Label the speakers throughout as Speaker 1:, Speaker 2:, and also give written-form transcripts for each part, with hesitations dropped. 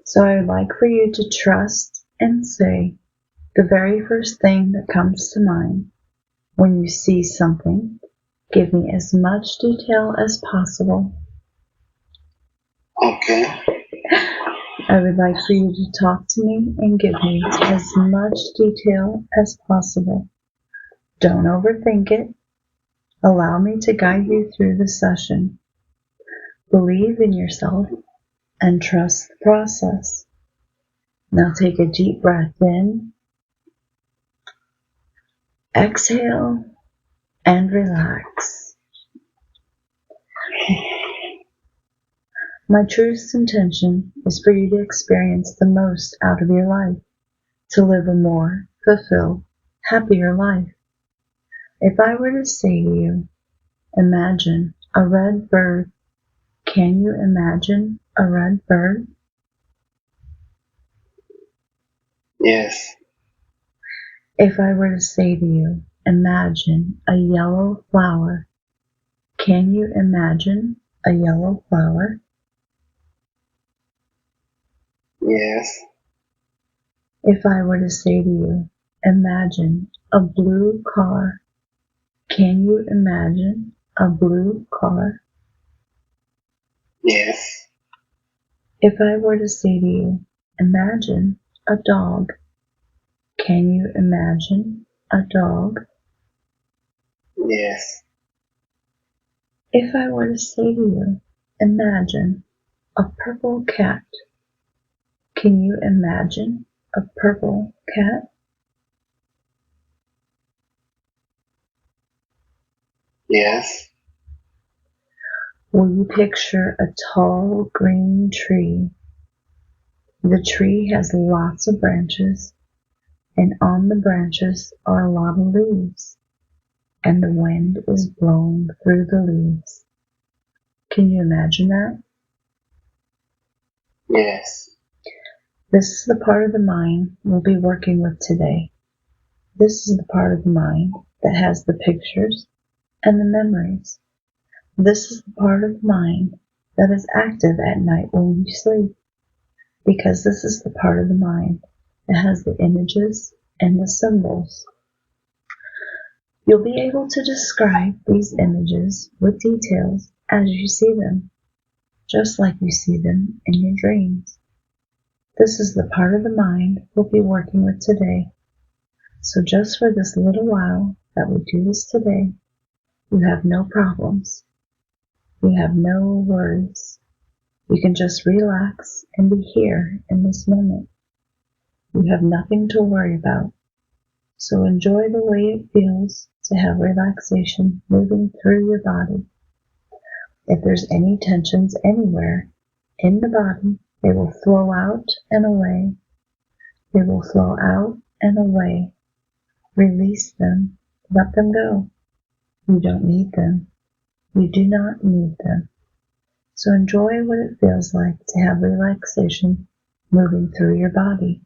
Speaker 1: So I would like for you to trust and say the very first thing that comes to mind when you see something. Give me as much detail as possible.
Speaker 2: Okay.
Speaker 1: I would like for you to talk to me and give me as much detail as possible. Don't overthink it. Allow me to guide you through the session. Believe in yourself and trust the process. Now take a deep breath in, exhale, and relax. My truest intention is for you to experience the most out of your life, to live a more fulfilled, happier life. If I were to say to you, imagine a red bird, can you imagine a red bird?
Speaker 2: Yes.
Speaker 1: If I were to say to you, imagine a yellow flower, can you imagine a yellow flower?
Speaker 2: Yes.
Speaker 1: If I were to say to you, imagine a blue car, can you imagine a blue car?
Speaker 2: Yes.
Speaker 1: If I were to say to you, imagine a dog, can you imagine a dog?
Speaker 2: Yes.
Speaker 1: If I were to say to you, imagine a purple cat, can you imagine a purple cat?
Speaker 2: Yes.
Speaker 1: Will you picture a tall green tree? The tree has lots of branches, and on the branches are a lot of leaves, and the wind is blowing through the leaves. Can you imagine that?
Speaker 2: Yes.
Speaker 1: This is the part of the mind we'll be working with today. This is the part of the mind that has the pictures and the memories. This is the part of the mind that is active at night when you sleep, because this is the part of the mind that has the images and the symbols. You'll be able to describe these images with details as you see them, just like you see them in your dreams. This is the part of the mind we'll be working with today. So just for this little while that we do this today, you have no problems. You have no worries. You can just relax and be here in this moment. You have nothing to worry about. So enjoy the way it feels to have relaxation moving through your body. If there's any tensions anywhere in the body, they will flow out and away. They will flow out and away. Release them. Let them go. You don't need them. You do not need them. So enjoy what it feels like to have relaxation moving through your body.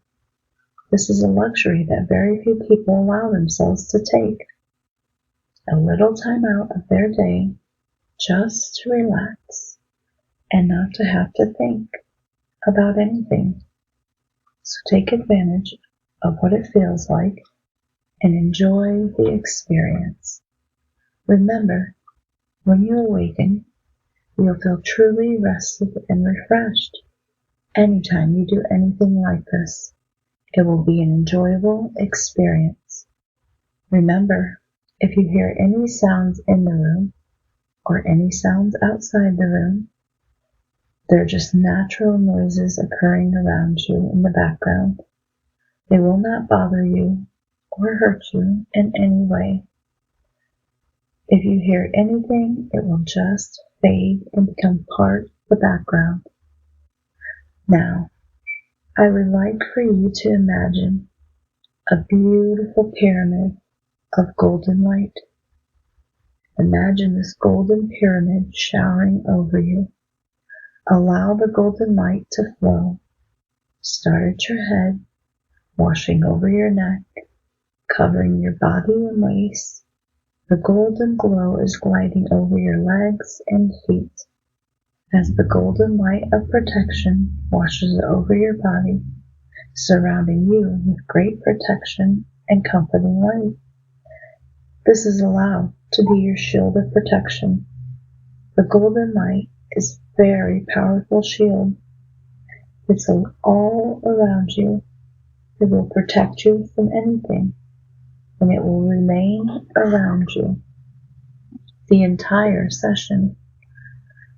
Speaker 1: This is a luxury that very few people allow themselves to take. A little time out of their day just to relax and not to have to think about anything. So take advantage of what it feels like and enjoy the experience. Remember, when you awaken, you'll feel truly rested and refreshed. Anytime you do anything like this, it will be an enjoyable experience. Remember, if you hear any sounds in the room or any sounds outside the room, they're just natural noises occurring around you in the background. They will not bother you or hurt you in any way. If you hear anything, it will just fade and become part of the background. Now, I would like for you to imagine a beautiful pyramid of golden light. Imagine this golden pyramid showering over you. Allow the golden light to flow. Start at your head, washing over your neck, covering your body and waist. The golden glow is gliding over your legs and feet. as the golden light of protection washes over your body, surrounding you with great protection and comforting light. This is allowed to be your shield of protection. The golden light is a very powerful shield. It's all around you. It will protect you from anything, and it will remain around you the entire session.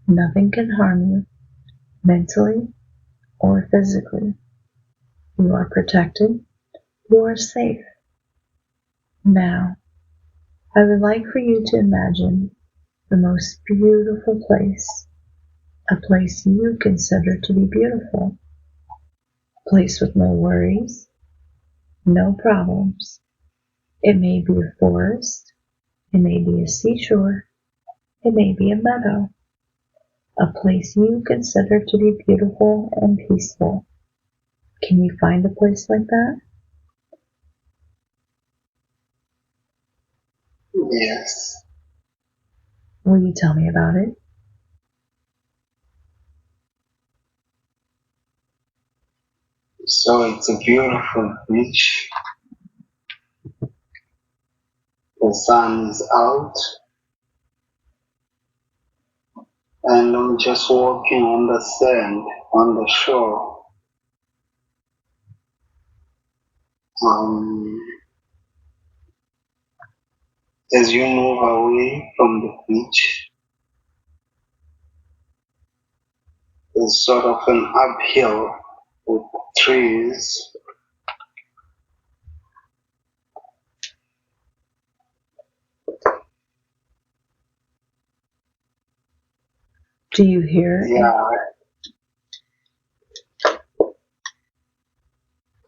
Speaker 1: Nothing can harm you, mentally or physically. You are protected. You are safe. Now, I would like for you to imagine the most beautiful place, a place you consider to be beautiful, a place with no worries, no problems. It may be a forest, it may be a seashore, it may be a meadow, a place you consider to be beautiful and peaceful. Can you find a place like that?
Speaker 2: Yes.
Speaker 1: Will you tell me about it?
Speaker 2: So it's a beautiful beach. The sun is out, and I'm just walking on the sand on the shore. Um, as you move away from the beach, there's sort of an uphill with trees.
Speaker 1: Do you hear?
Speaker 2: Yeah,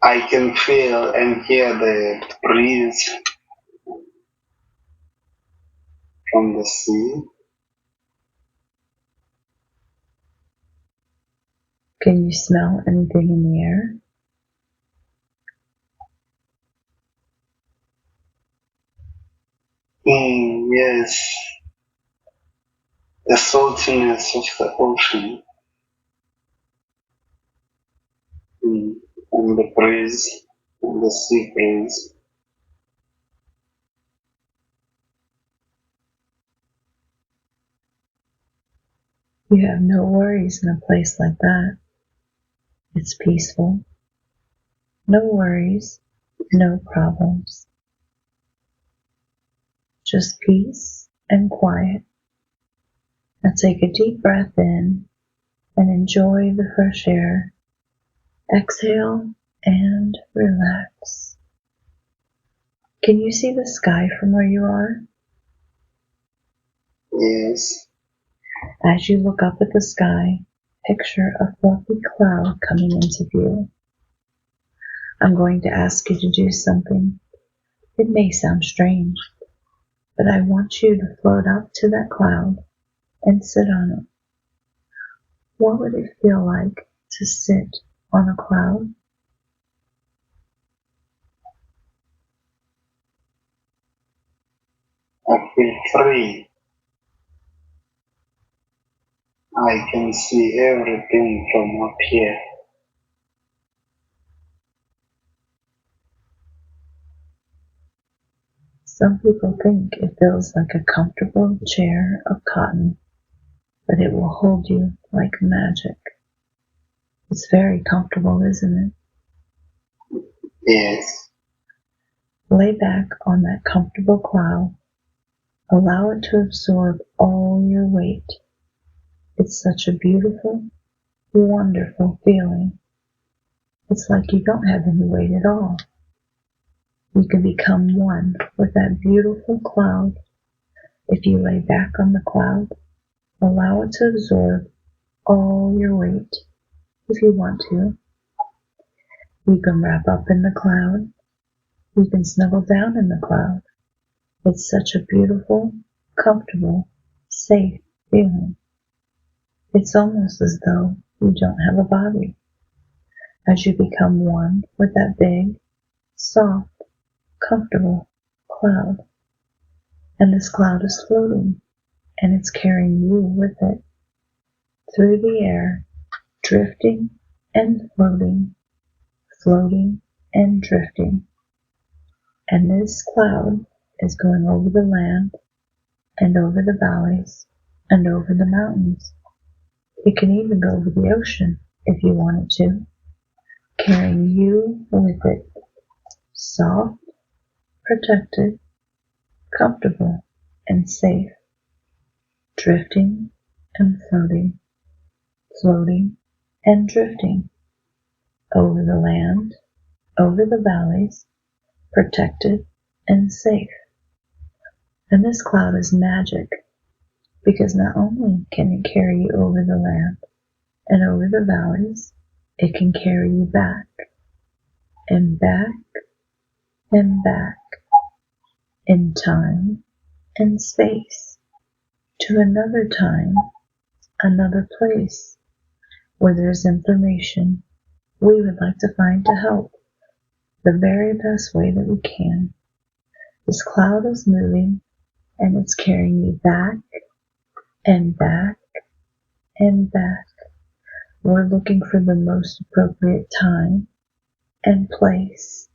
Speaker 2: I can feel and hear the breeze from the sea.
Speaker 1: Can you smell anything in the air?
Speaker 2: Yes, the saltiness of the ocean. And the breeze, and the sea breeze.
Speaker 1: You have no worries in a place like that. It's peaceful. No worries, no problems. Just peace and quiet. Now take a deep breath in and enjoy the fresh air. Exhale and relax. Can you see the sky from where you are?
Speaker 2: Yes,
Speaker 1: As you look up at the sky, picture a fluffy cloud coming into view. I'm going to ask you to do something. It may sound strange, but I want you to float up to that cloud and sit on it. What would it feel like to sit on a cloud?
Speaker 2: I feel free. I can see everything from up here.
Speaker 1: Some people think it feels like a comfortable chair of cotton, but it will hold you like magic. It's very comfortable, isn't
Speaker 2: Yes,
Speaker 1: it? Lay back on that comfortable cloud. Allow it to absorb all your weight. It's such a beautiful, wonderful feeling. It's like you don't have any weight at all. You can become one with that beautiful cloud. If you lay back on the cloud, allow it to absorb all your weight. If you want to, you can wrap up in the cloud. You can snuggle down in the cloud. It's such a beautiful, comfortable, safe feeling. It's almost as though you don't have a body. As you become one with that big, soft, comfortable cloud. And this cloud is floating, and it's carrying you with it. through the air, drifting and floating, floating and drifting. And this cloud is going over the land and over the valleys and over the mountains. It can even go over the ocean if you want it to, carrying you with it, soft, protected, comfortable, and safe, drifting and floating, floating and drifting over the land, over the valleys, protected and safe. And this cloud is magic because not only can it carry you over the land and over the valleys, it can carry you back and back and back in time and space to another time, another place where there's information we would like to find to help the very best way that we can. This cloud is moving and it's carrying you back and back and back. We're looking for the most appropriate time and place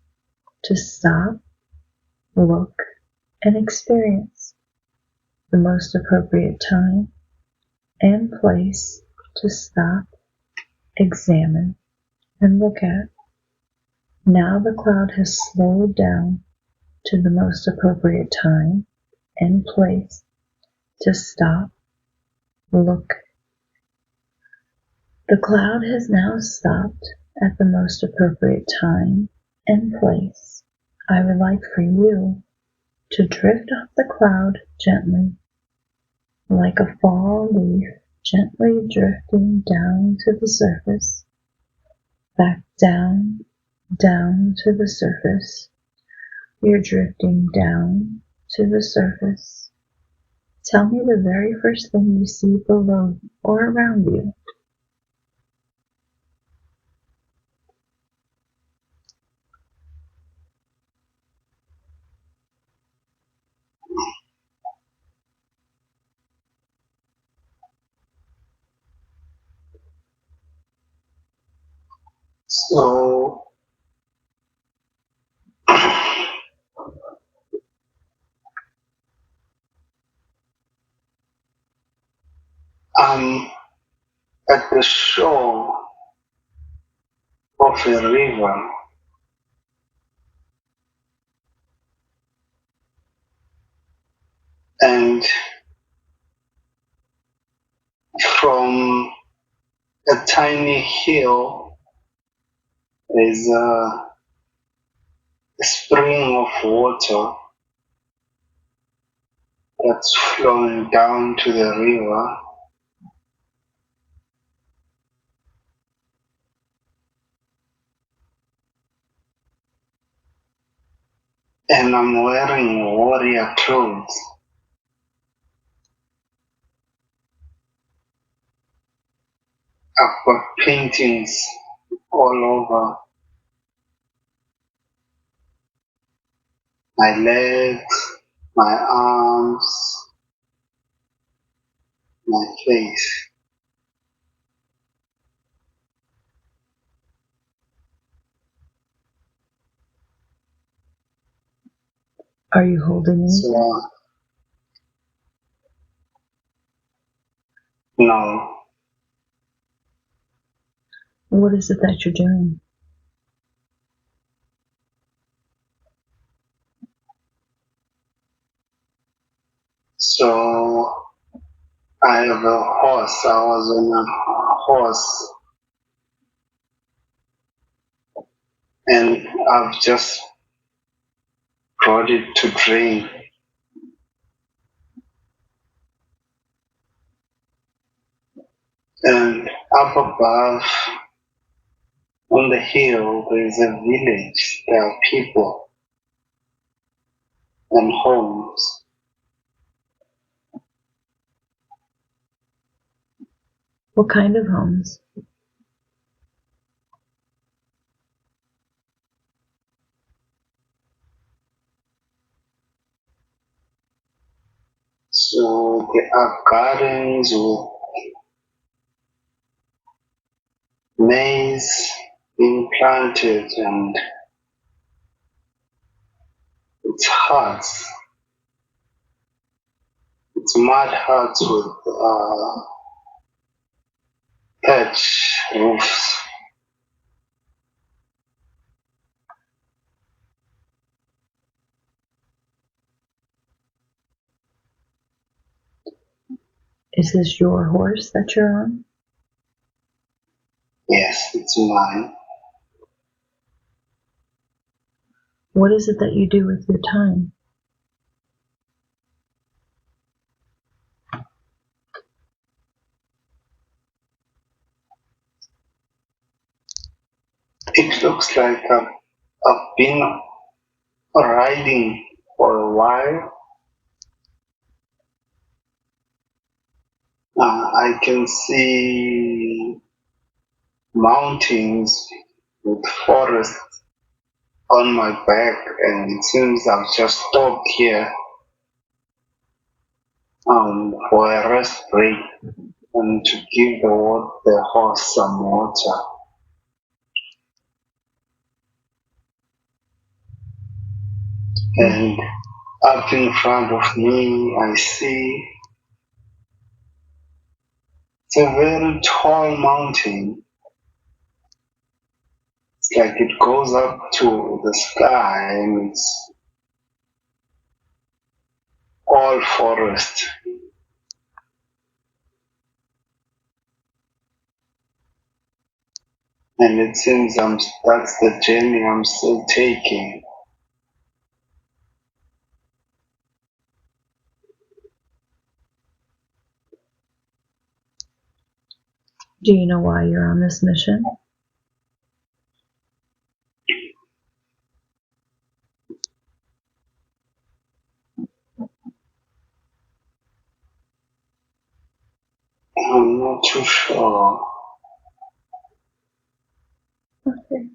Speaker 1: to stop, look, and experience. The most appropriate time and place to stop, examine, and look at. Now the cloud has slowed down to the most appropriate time and place to stop, look. The cloud has now stopped at the most appropriate time and place. I would like for you to drift off the cloud gently, like a fall leaf gently drifting down to the surface, back down, down to the surface. You're drifting down to the surface. Tell me the very first thing you see below or around you.
Speaker 2: So I'm at the shore of a river, and from a tiny hill there's a spring of water that's flowing down to the river. And I'm wearing warrior clothes. I've got paintings all over my legs, my arms, my face.
Speaker 1: Are you holding anything?
Speaker 2: So, no.
Speaker 1: What is it that you're doing?
Speaker 2: So I have a horse. I was on a horse, and I've just brought it to drink. And up above on the hill, there is a village. There are people and homes.
Speaker 1: What kind of homes?
Speaker 2: So there are gardens with maize being planted and it's huts. It's mud huts with thatch roofs.
Speaker 1: Is this your horse that you're on?
Speaker 2: Yes, it's mine.
Speaker 1: What is it that you do with your time?
Speaker 2: It looks like I've been riding for a while. I can see mountains with forest on my back, and it seems I've just stopped here for a rest break and to give the horse some water. And up in front of me, I see it's a very tall mountain. It's like it goes up to the sky and it's all forest. And it seems that's the journey I'm still taking.
Speaker 1: Do you know why you're on this mission?
Speaker 2: I'm not too sure.
Speaker 1: Okay.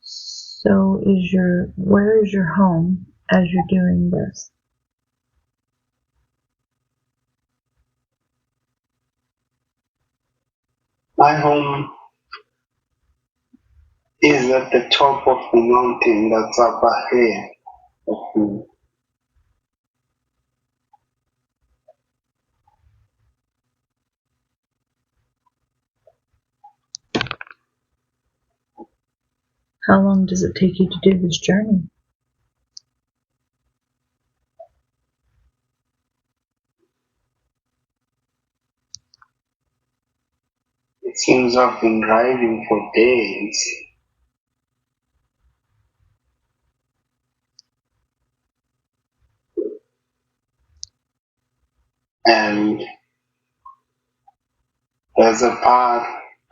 Speaker 1: So where is your home as you're doing this?
Speaker 2: My home is at the top of the mountain that's up ahead of me.
Speaker 1: How long does it take you to do this journey?
Speaker 2: It seems I've been riding for days. And there's a path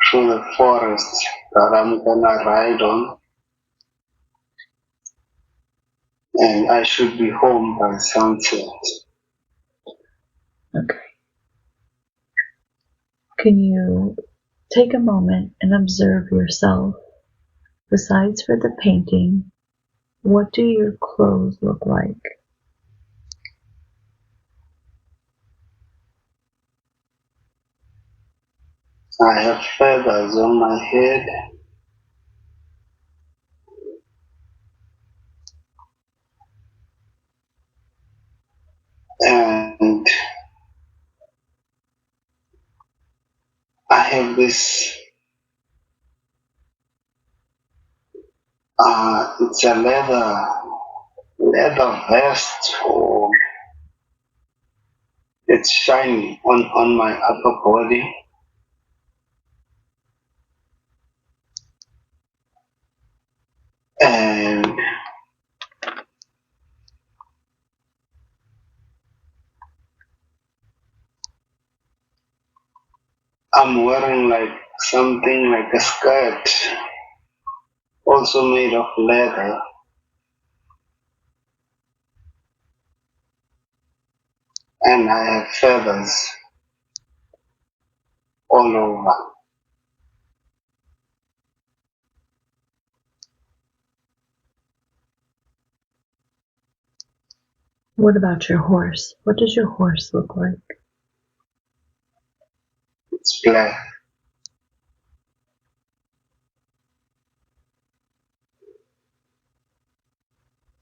Speaker 2: through the forest that I'm gonna ride on. And I should be home by sunset.
Speaker 1: Okay. Can you take a moment and observe yourself? Besides for the painting, what do your clothes look like?
Speaker 2: I have feathers on my head and I have this it's a leather vest or it's shiny on my upper body and I'm wearing like something like a skirt also made of leather and I have feathers all over.
Speaker 1: What about your horse? What does your horse look like?
Speaker 2: It's black.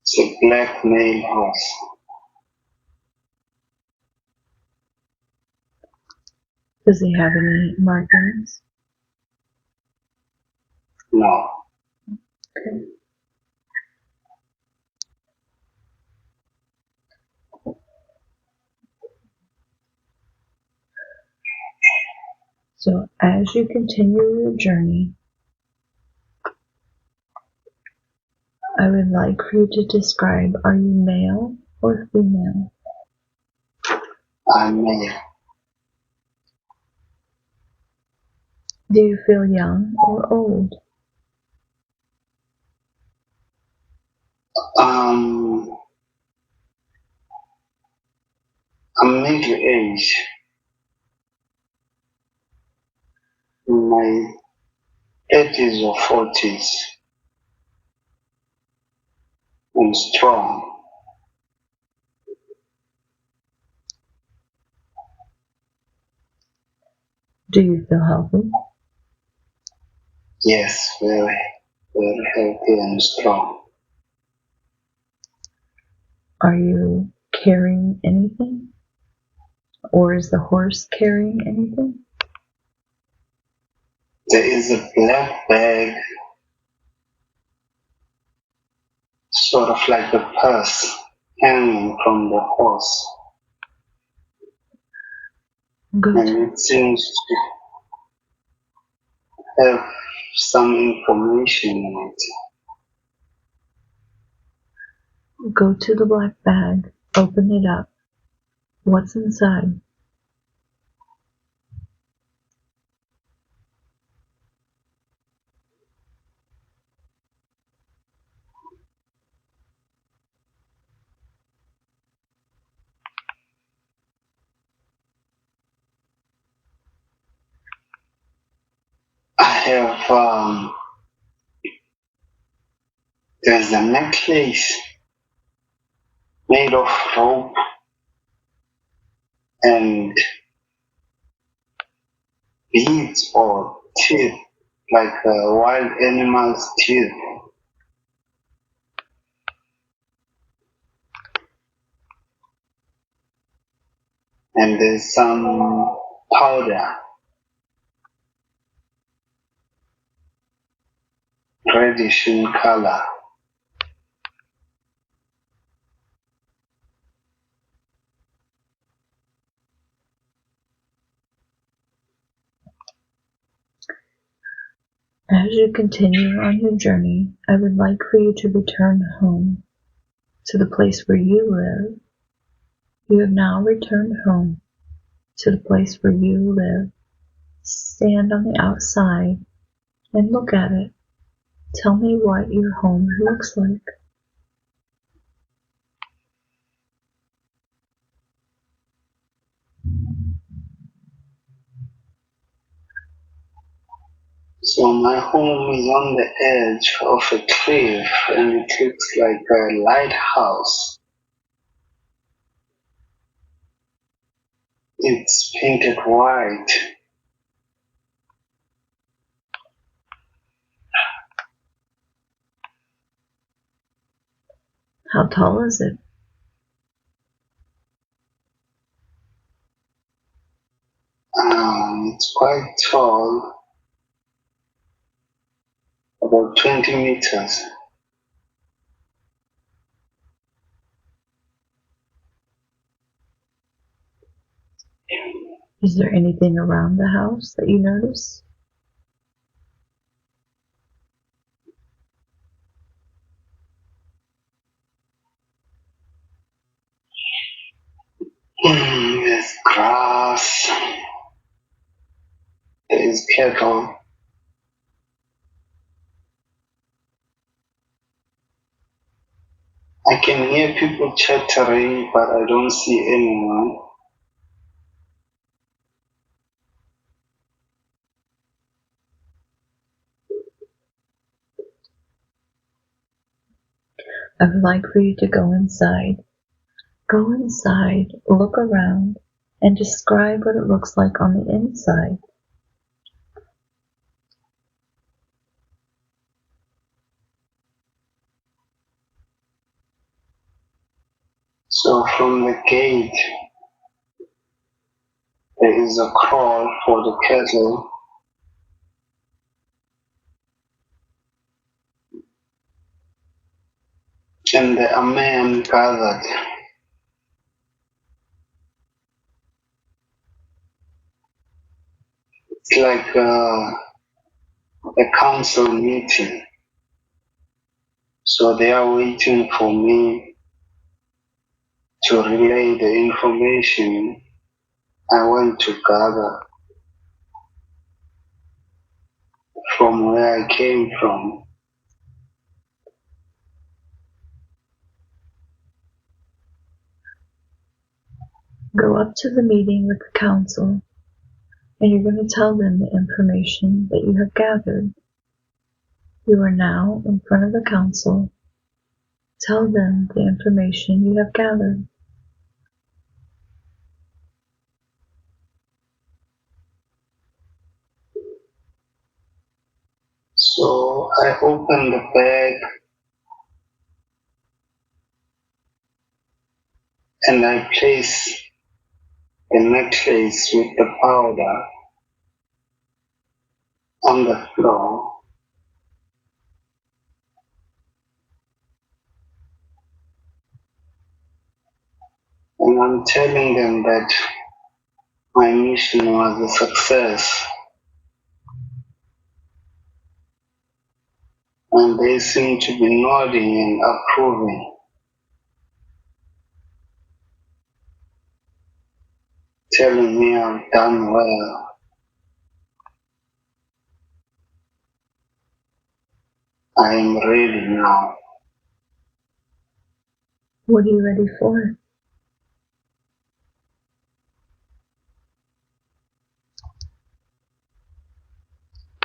Speaker 2: It's a black male horse.
Speaker 1: Does he have any markings?
Speaker 2: No.
Speaker 1: Okay. So as you continue your journey, I would like for you to describe, are you male or female?
Speaker 2: I'm male.
Speaker 1: Do you feel young or old?
Speaker 2: I'm middle age. In my 30s or 40s. I'm strong.
Speaker 1: Do you feel healthy?
Speaker 2: Yes, very, very healthy and strong.
Speaker 1: Are you carrying anything? Or is the horse carrying anything?
Speaker 2: There is a black bag, sort of like a purse, hanging from the horse. And it seems to have some information in it.
Speaker 1: Go to the black bag, open it up. What's inside?
Speaker 2: I have, there's a necklace made of rope and beads or teeth, like a wild animal's teeth. And there's some powder, reddish in color.
Speaker 1: As you continue on your journey, I would like for you to return home to the place where you live. You have now returned home to the place where you live. Stand on the outside and look at it. Tell me what your home looks like.
Speaker 2: So my home is on the edge of a cliff and it looks like a lighthouse. It's painted white.
Speaker 1: How tall is it?
Speaker 2: It's quite tall, about 20 meters.
Speaker 1: Is there anything around the house that you notice?
Speaker 2: There's grass, there's cattle. I can hear people chattering, but I don't see anyone.
Speaker 1: I would like for you to go inside. Go inside, look around, and describe what it looks like on the inside.
Speaker 2: So from the gate, there is a call for the cattle, and there are men gathered. It's like a council meeting. So they are waiting for me to relay the information I went to gather from where I came from.
Speaker 1: Go up to the meeting with the council, and you're going to tell them the information that you have gathered. You are now in front of the council. Tell them the information you have gathered.
Speaker 2: So I open the bag and I place the necklace with the powder on the floor. And I'm telling them that my mission was a success. And they seem to be nodding and approving, telling me I've done well. I am ready now.
Speaker 1: What are you ready for?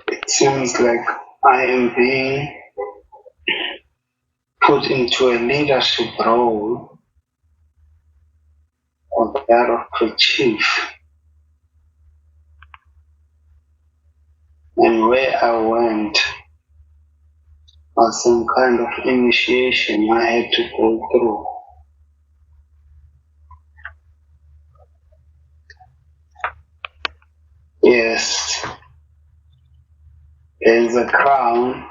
Speaker 2: It seems like I am being put into a leadership role or that of the chief. And where I went was some kind of initiation I had to go through. Yes, there is a crown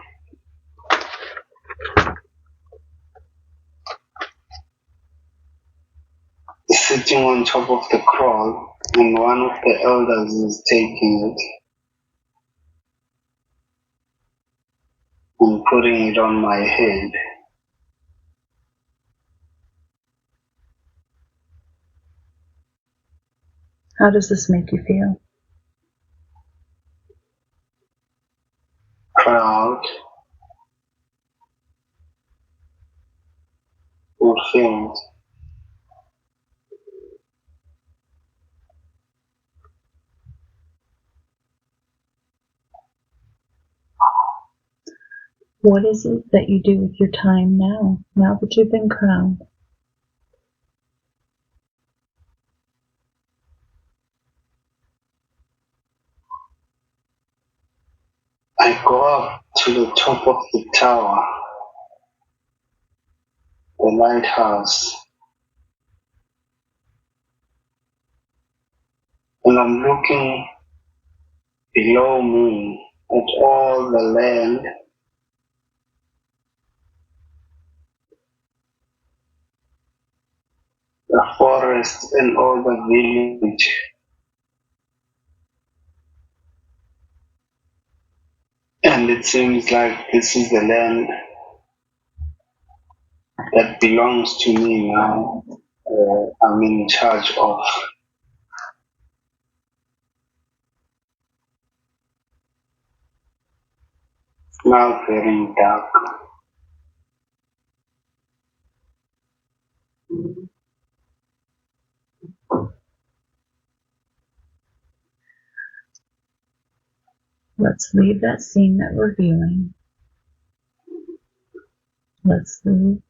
Speaker 2: sitting on top of the crown, and one of the elders is taking it and putting it on my head.
Speaker 1: How does this make you feel?
Speaker 2: Proud, fulfilled.
Speaker 1: What is it that you do with your time now that you've been crowned?
Speaker 2: I go up to the top of the tower, the lighthouse, and I'm looking below me at all the land, the forest, and all the village. And it seems like this is the land that belongs to me now. I'm in charge of. Now very dark.
Speaker 1: Let's leave that scene that we're viewing. Let's leave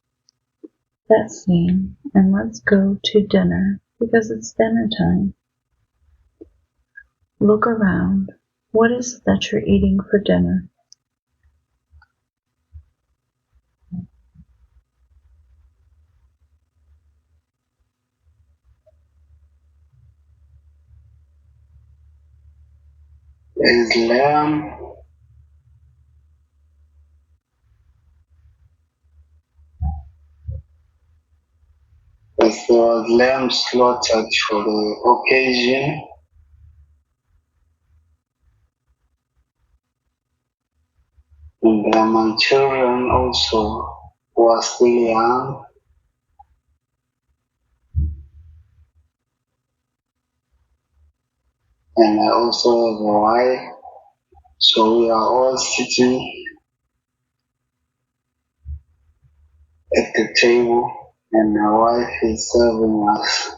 Speaker 1: that scene and let's go to dinner because it's dinner time. Look around. What is it that you're eating for dinner?
Speaker 2: There is lamb. As there was lamb slaughtered for the occasion. And my children also who are still young. And I also have a wife. So we are all sitting at the table and my wife is serving us.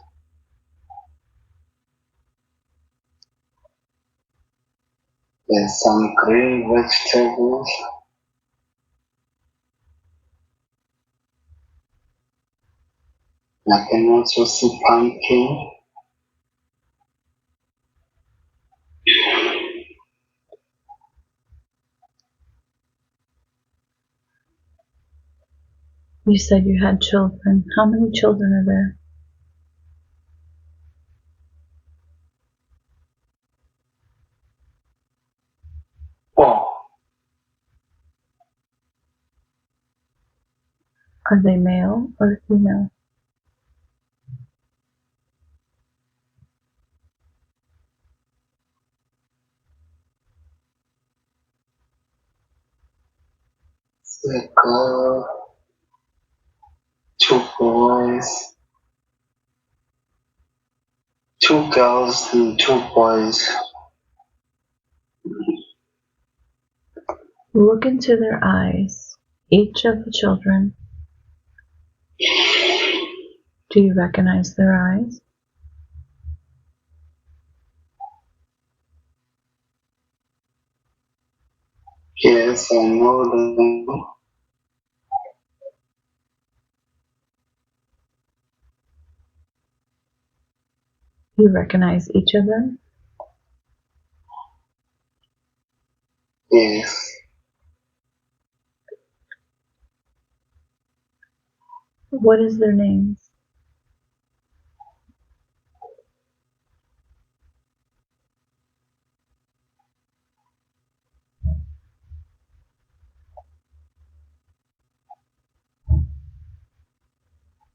Speaker 2: There's some green vegetables. I can also see pumpkin.
Speaker 1: You said you had children. How many children are there?
Speaker 2: Oh,
Speaker 1: Are they male or female?
Speaker 2: it's a girl, two boys, two girls and two boys.
Speaker 1: Look into their eyes, each of the children. Do you recognize their eyes?
Speaker 2: Yes, I know them.
Speaker 1: You recognize each of them?
Speaker 2: Yes,
Speaker 1: What is their names?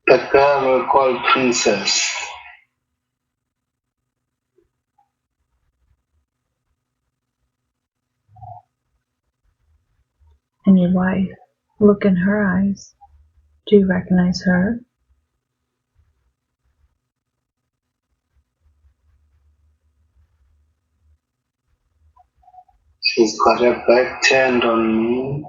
Speaker 2: the girl we call Princess.
Speaker 1: And your wife? Look in her eyes. Do you recognize her?
Speaker 2: She's got her back turned on me.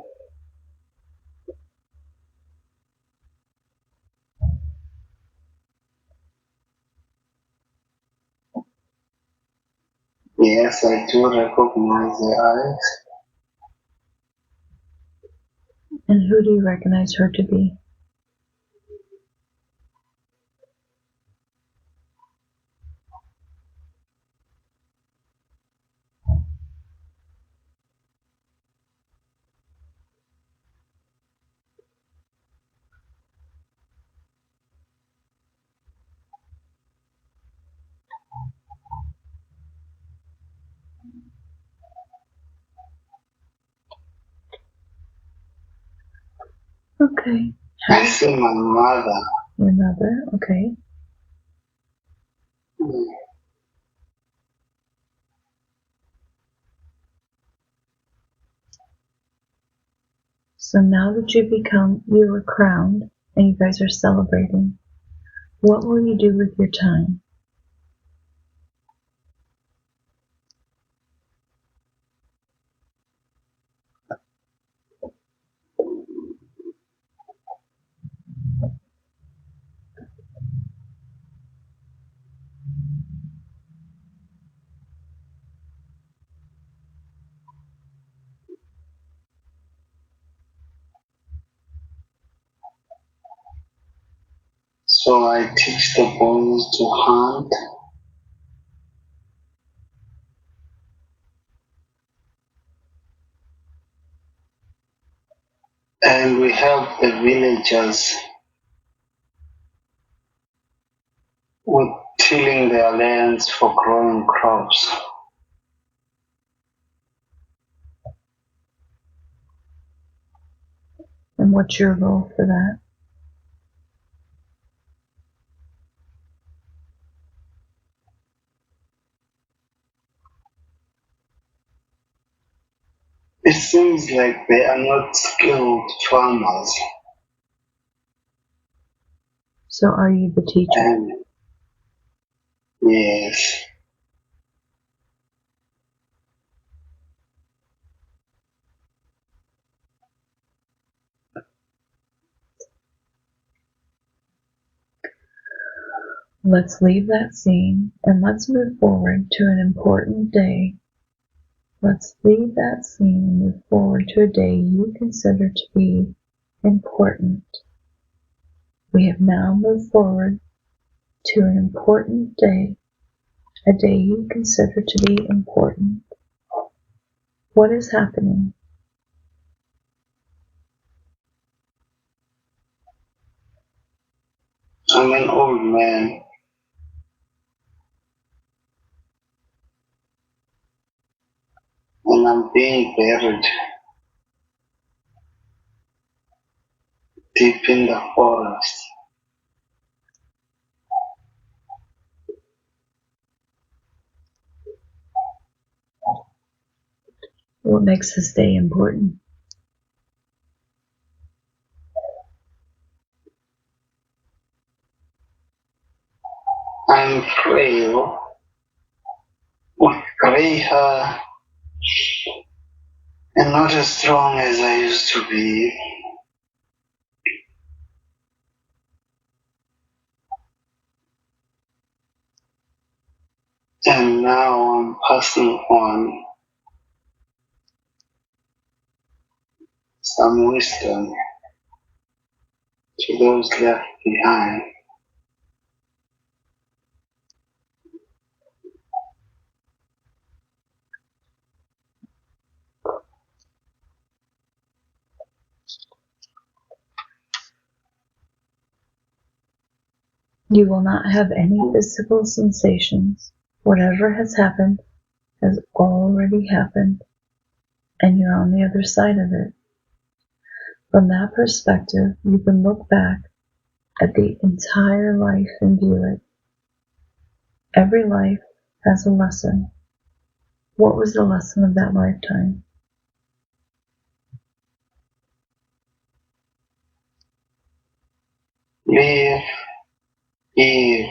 Speaker 2: Yes, I do recognize the eyes.
Speaker 1: And who do you recognize her to be? Okay.
Speaker 2: I see my mother.
Speaker 1: Your mother? Okay. So now that you were crowned and you guys are celebrating, what will you do with your time?
Speaker 2: So I teach the boys to hunt. And we help the villagers with tilling their lands for growing crops.
Speaker 1: And what's your role for that?
Speaker 2: It seems like they are not skilled farmers.
Speaker 1: So are you the teacher?
Speaker 2: And yes,
Speaker 1: Let's leave that scene and let's move forward to an important day. Let's leave that scene and move forward to a day you consider to be important. We have now moved forward to an important day, a day you consider to be important. What is happening?
Speaker 2: I'm an old man. And I'm being buried deep in the forest.
Speaker 1: What makes this day important?
Speaker 2: I'm frail, with gray hair, and not as strong as I used to be. And now I'm passing on some wisdom to those left behind.
Speaker 1: You will not have any physical sensations. Whatever has happened has already happened, and you're on the other side of it. From that perspective, you can look back at the entire life and view it. Every life has a lesson. What was the lesson of that lifetime?
Speaker 2: Live, give,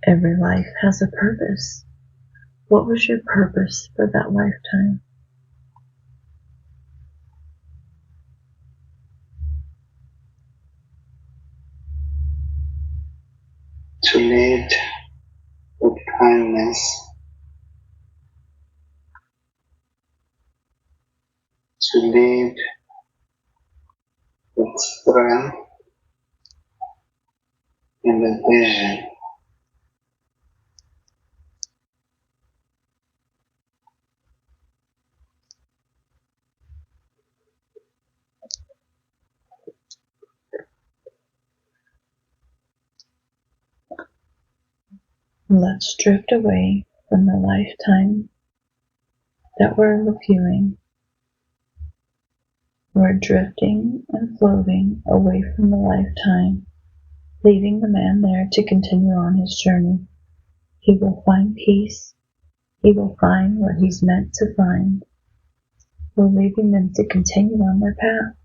Speaker 1: Every life has a purpose. What was your purpose for that lifetime?
Speaker 2: to lead with kindness, to lead with strength and a vision.
Speaker 1: Let's drift away from the lifetime that we're reviewing. We're drifting and floating away from the lifetime, leaving the man there to continue on his journey. He will find peace. He will find what he's meant to find. We're leaving them to continue on their path.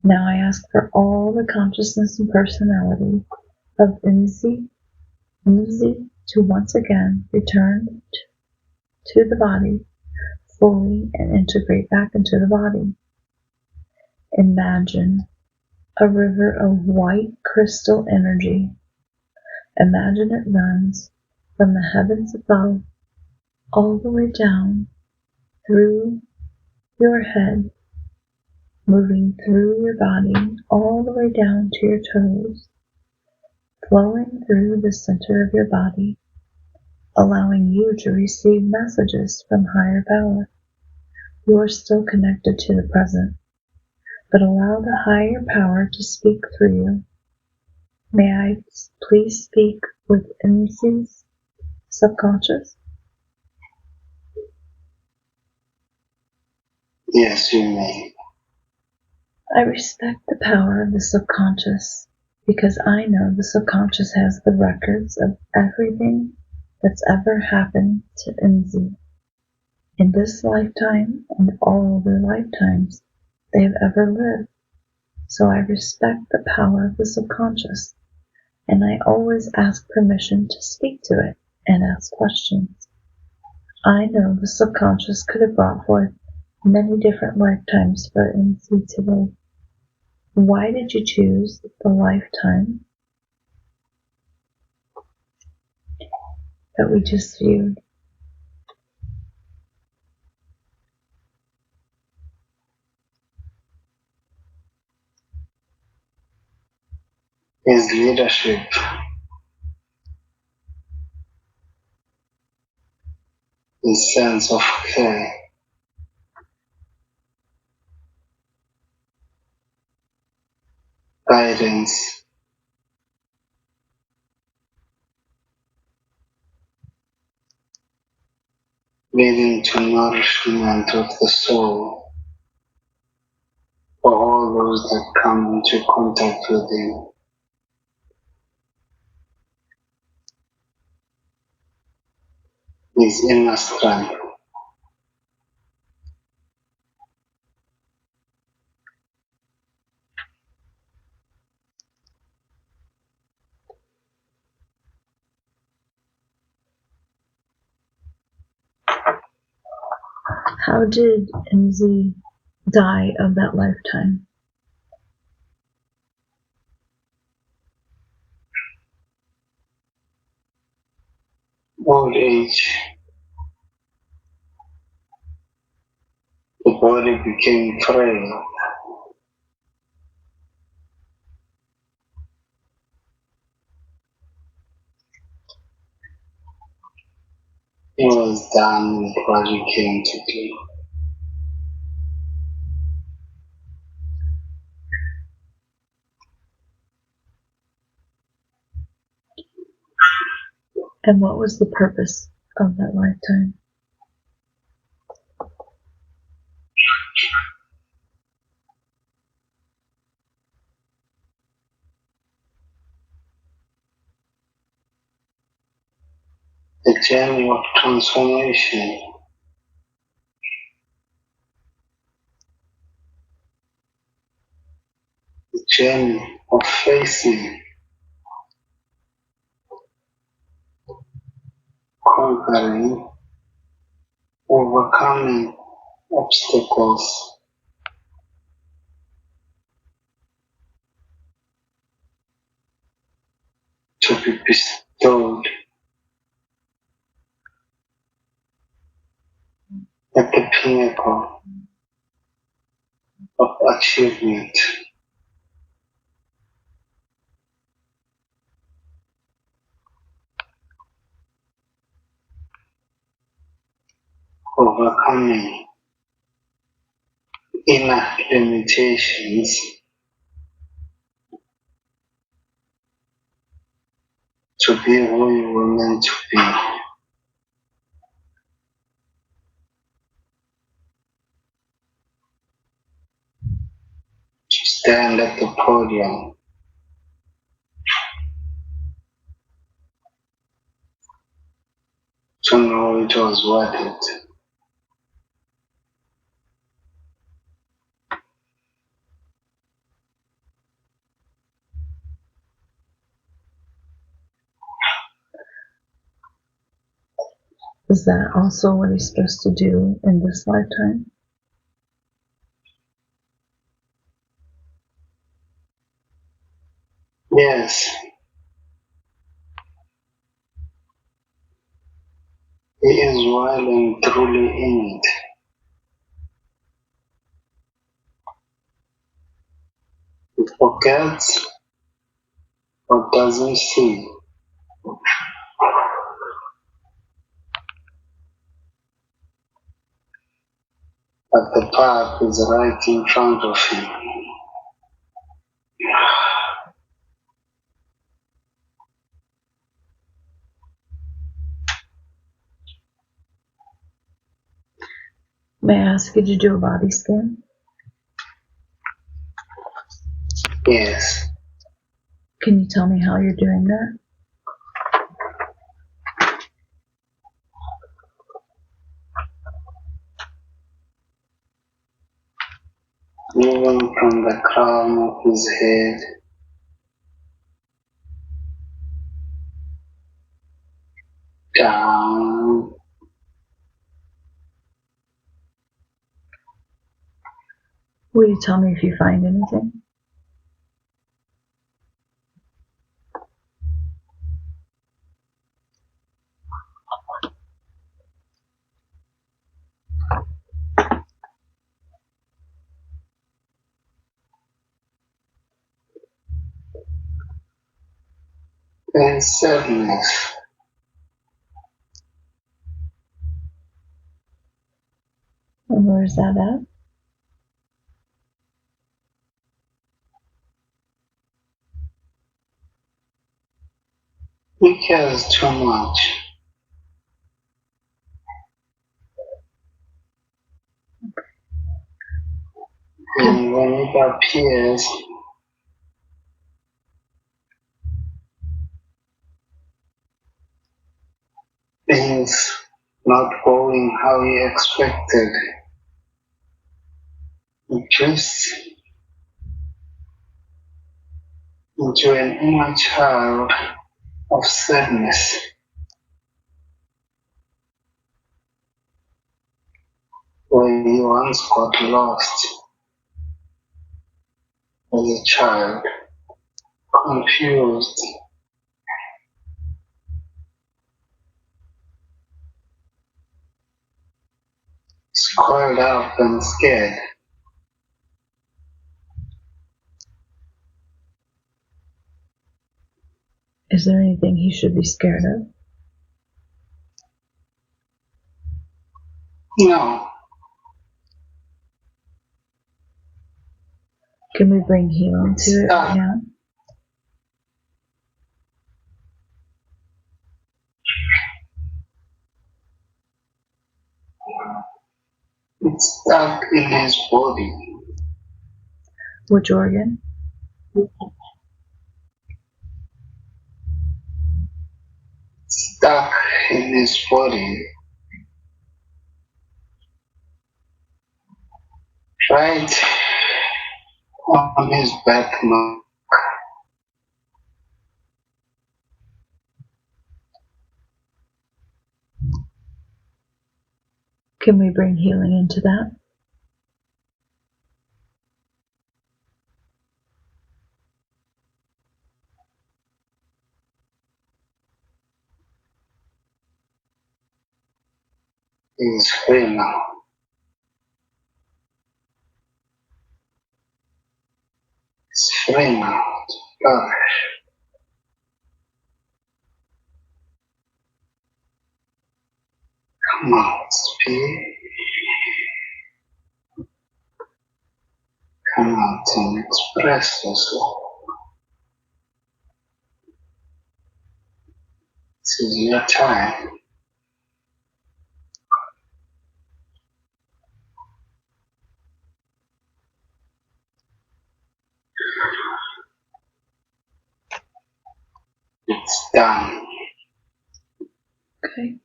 Speaker 1: Now I ask for all the consciousness and personality of Mzi to once again return to the body fully and integrate back into the body. Imagine a river of white crystal energy. Imagine it runs from the heavens above all the way down through your head, moving through your body all the way down to your toes, flowing through the center of your body, allowing you to receive messages from higher power. You are still connected to the present, but allow the higher power to speak through you. May I please speak with Mzi's subconscious?
Speaker 2: Yes, you may.
Speaker 1: I respect the power of the subconscious because I know the subconscious has the records of everything that's ever happened to Mzi in this lifetime and all other lifetimes they have ever lived. So I respect the power of the subconscious, and I always ask permission to speak to it and ask questions. I know the subconscious could have brought forth many different lifetimes for Mzi today. Why did you choose the lifetime that we just viewed?
Speaker 2: His leadership, his sense of care, guidance, leading to nourishment of the soul for all those that come into contact with him. His inner strength.
Speaker 1: How did Mzi die of that lifetime?
Speaker 2: Old age, the body became frail. He was done with what he came to do.
Speaker 1: And what was the purpose of that lifetime?
Speaker 2: The journey of transformation, the journey of facing, conquering, overcoming obstacles to be bestowed at the pinnacle of achievement. Overcoming inner limitations to be who you were meant to be, to stand at the podium, to know it was worth it.
Speaker 1: Is that also what he's supposed to do in this lifetime?
Speaker 2: Yes, he is well and truly in it. He forgets or doesn't see, but the path is right in front of him.
Speaker 1: May I ask you to do a body scan?
Speaker 2: Yes.
Speaker 1: Can you tell me how you're doing that?
Speaker 2: Moving from the crown of his head down
Speaker 1: Will you tell me if you find anything?
Speaker 2: and sadness.
Speaker 1: And where is that at?
Speaker 2: He cares too much. And when it appears, things not going how he expected, he drifts into an inner child of sadness, where he once got lost as a child, confused, squared up and scared.
Speaker 1: Is there anything he should be scared of?
Speaker 2: No,
Speaker 1: Can we bring healing to it right now?
Speaker 2: it's stuck in his body.
Speaker 1: Which organ?
Speaker 2: Stuck in his body. Right on his birthmark.
Speaker 1: Can we bring healing into that?
Speaker 2: He's free now. He's free now. Come out, speak. Come out and express yourself. This is your time. It's done.
Speaker 1: Okay.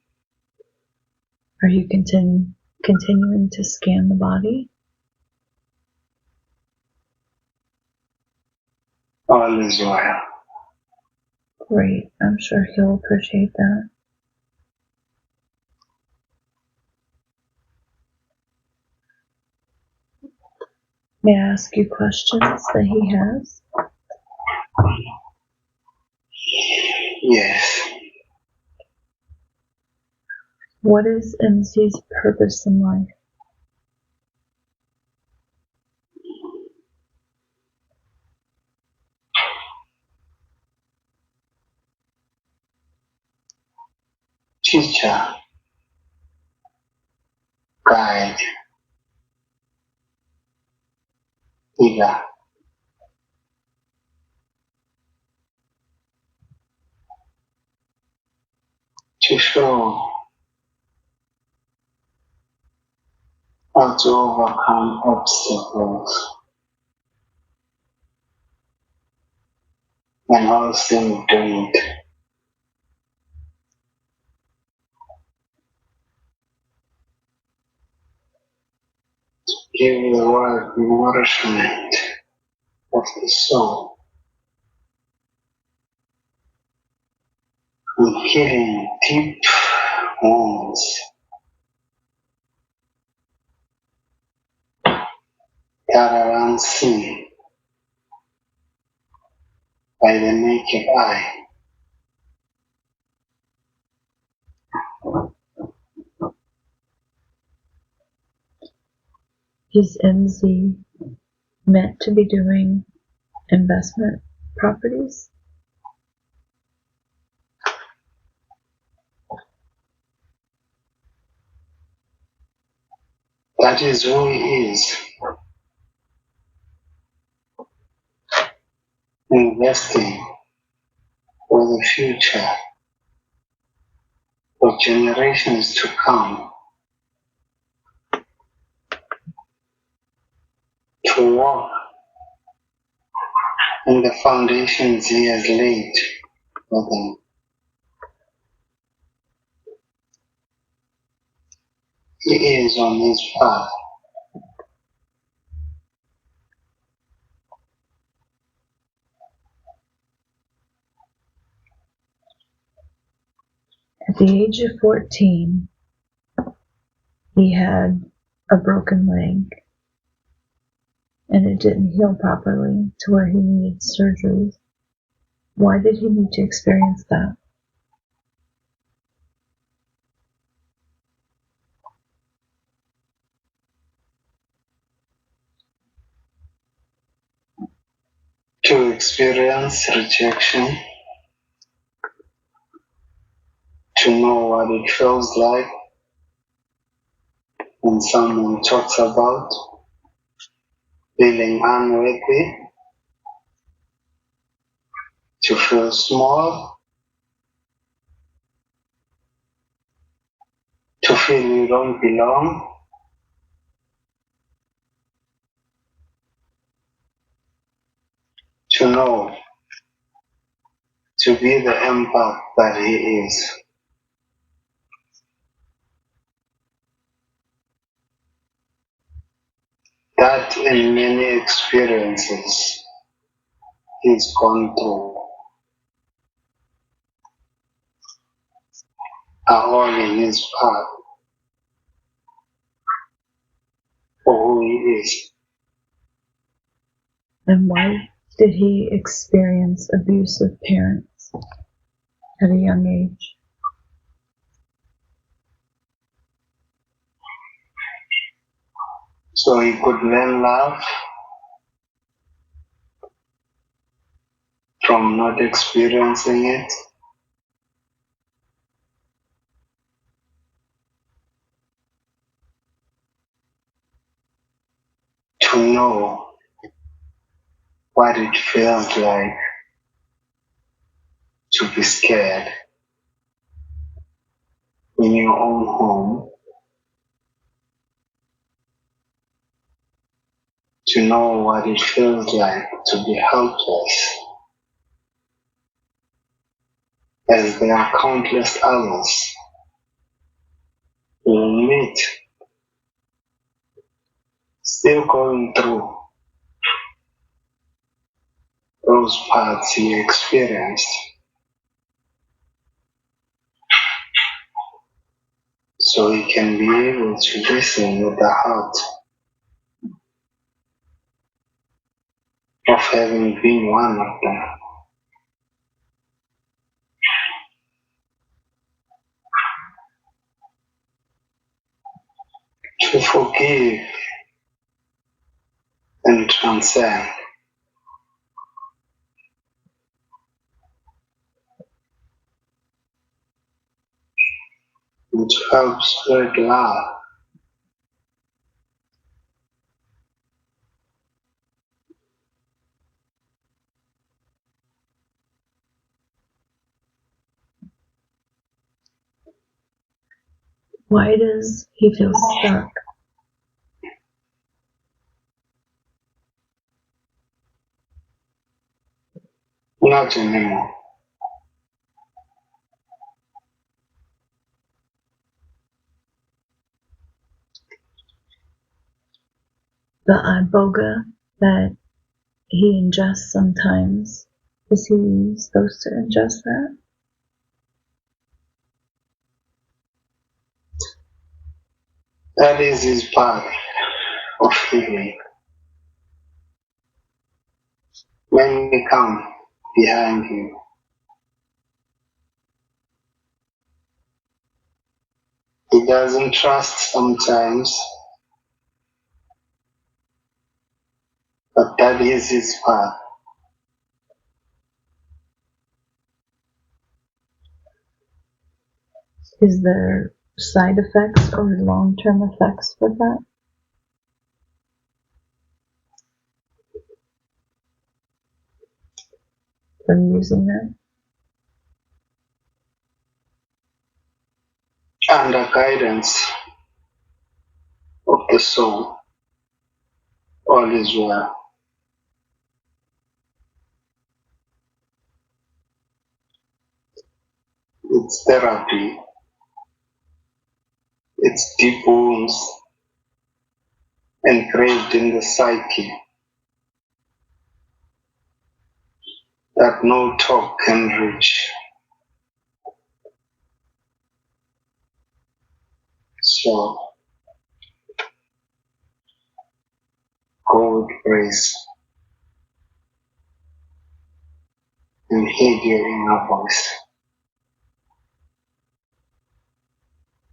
Speaker 1: Are you continuing to scan the body?
Speaker 2: All is well.
Speaker 1: Great. I'm sure he'll appreciate that. May I ask you questions that he has?
Speaker 2: Yes.
Speaker 1: What is Mzi's purpose in life?
Speaker 2: Teacher, guide, healer. To show how to overcome obstacles, and how seem doing it. Give the world nourishment of the soul and healing deep wounds that are unseen by the naked eye.
Speaker 1: Is Mzi meant to be doing investment properties?
Speaker 2: That is who he is. Investing for the future, for generations to come, to walk in the foundations he has laid for them. He is on his path.
Speaker 1: At the age of 14, he had a broken leg and it didn't heal properly to where he needed surgery. Why did he need to experience that?
Speaker 2: To experience rejection, to know what it feels like when someone talks about feeling unworthy, to feel small, to feel you don't belong, to know, to be the impact that he is. That in many experiences he's gone through are all in his path for who he is.
Speaker 1: And why did he experience abusive parents at a young age?
Speaker 2: So he could learn love from not experiencing it, to know what it feels like to be scared in your own home, to know what it feels like to be helpless, as there are countless others who will meet, still going through those parts he experienced, so he can be able to listen with the heart of having been one of them. To forgive and transcend, and to help spread love.
Speaker 1: Why does he feel stuck?
Speaker 2: not anymore.
Speaker 1: The iboga that he ingests sometimes, is he supposed to ingest that?
Speaker 2: That is his path of healing. Many come behind him. He doesn't trust sometimes, but that is his path.
Speaker 1: Is there side effects or long-term effects with that? From using that?
Speaker 2: Under guidance of the soul, all is well. It's therapy. It's deep wounds engraved in the psyche that no talk can reach. So go with grace and heed your inner voice.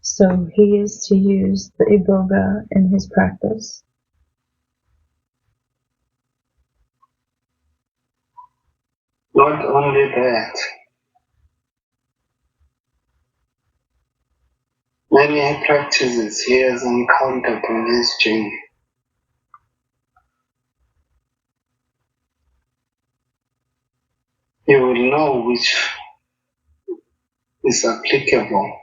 Speaker 1: So he is to use the iboga in his practice.
Speaker 2: Not only that, many practices he has encountered on his journey. He will know which is applicable.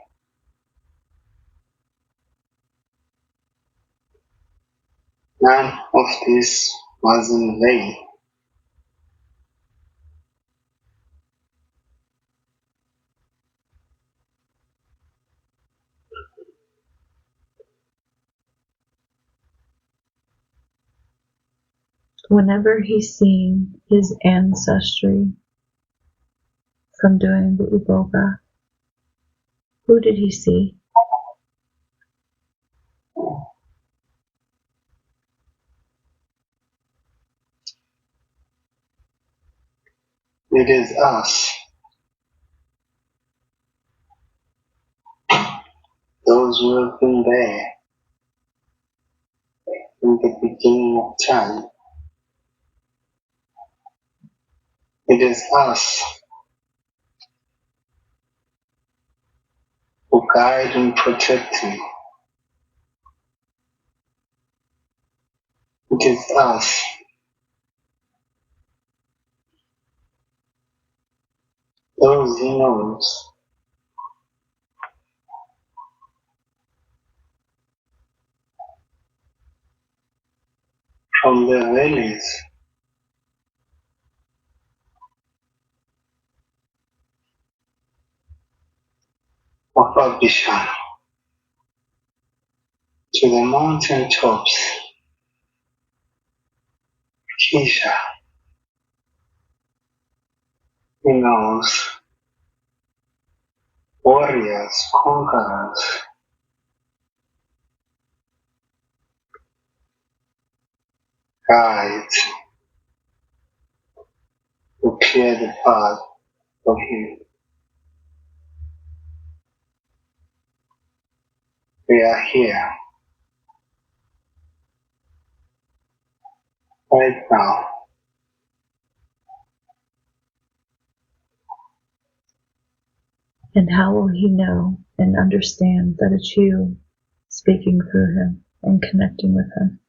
Speaker 2: None of this was in vain.
Speaker 1: Whenever he's seen his ancestry from doing the iboga, who did he see?
Speaker 2: It is us, those who have been there in the beginning of time. It is us who guide and protect him. It is us those he knows from the valleys of Abishan to the mountain tops, Kisha. He knows warriors, conquerors, guides who clear the path for him. We are here right now.
Speaker 1: And how will he know and understand that it's you speaking through him and connecting with him?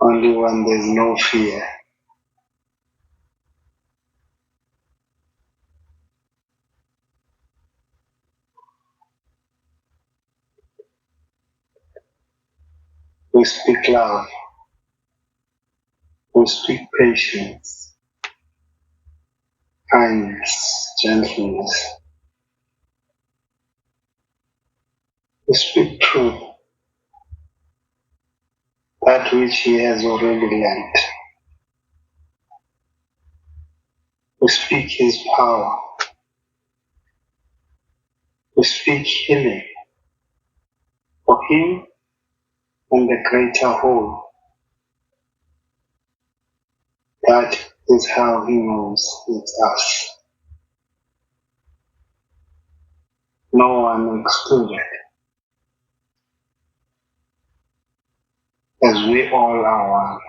Speaker 2: Only when there's no fear. We speak love. We speak patience, kindness, gentleness. We speak truth, that which he has already learned. We speak his power. We speak healing for him and the greater whole. That is how he moves with us. No one excluded, as we all are one.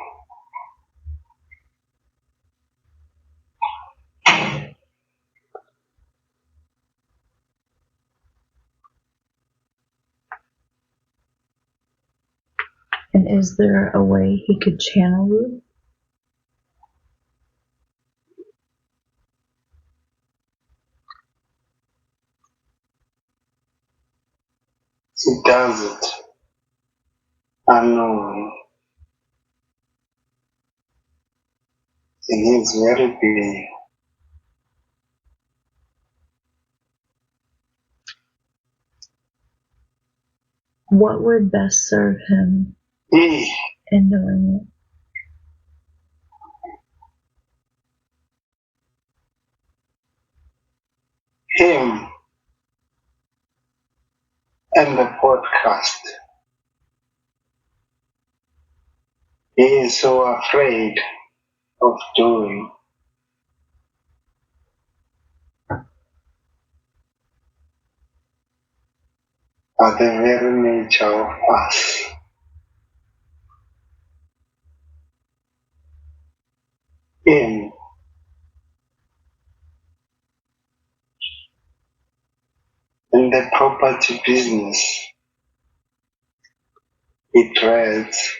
Speaker 1: And is there a way he could channel you?
Speaker 2: He does it unknowingly in his very being.
Speaker 1: What would best serve him
Speaker 2: He,
Speaker 1: in knowing
Speaker 2: him, and the podcast. He is so afraid of doing are the very nature of us. Him, in the property business, he dreads,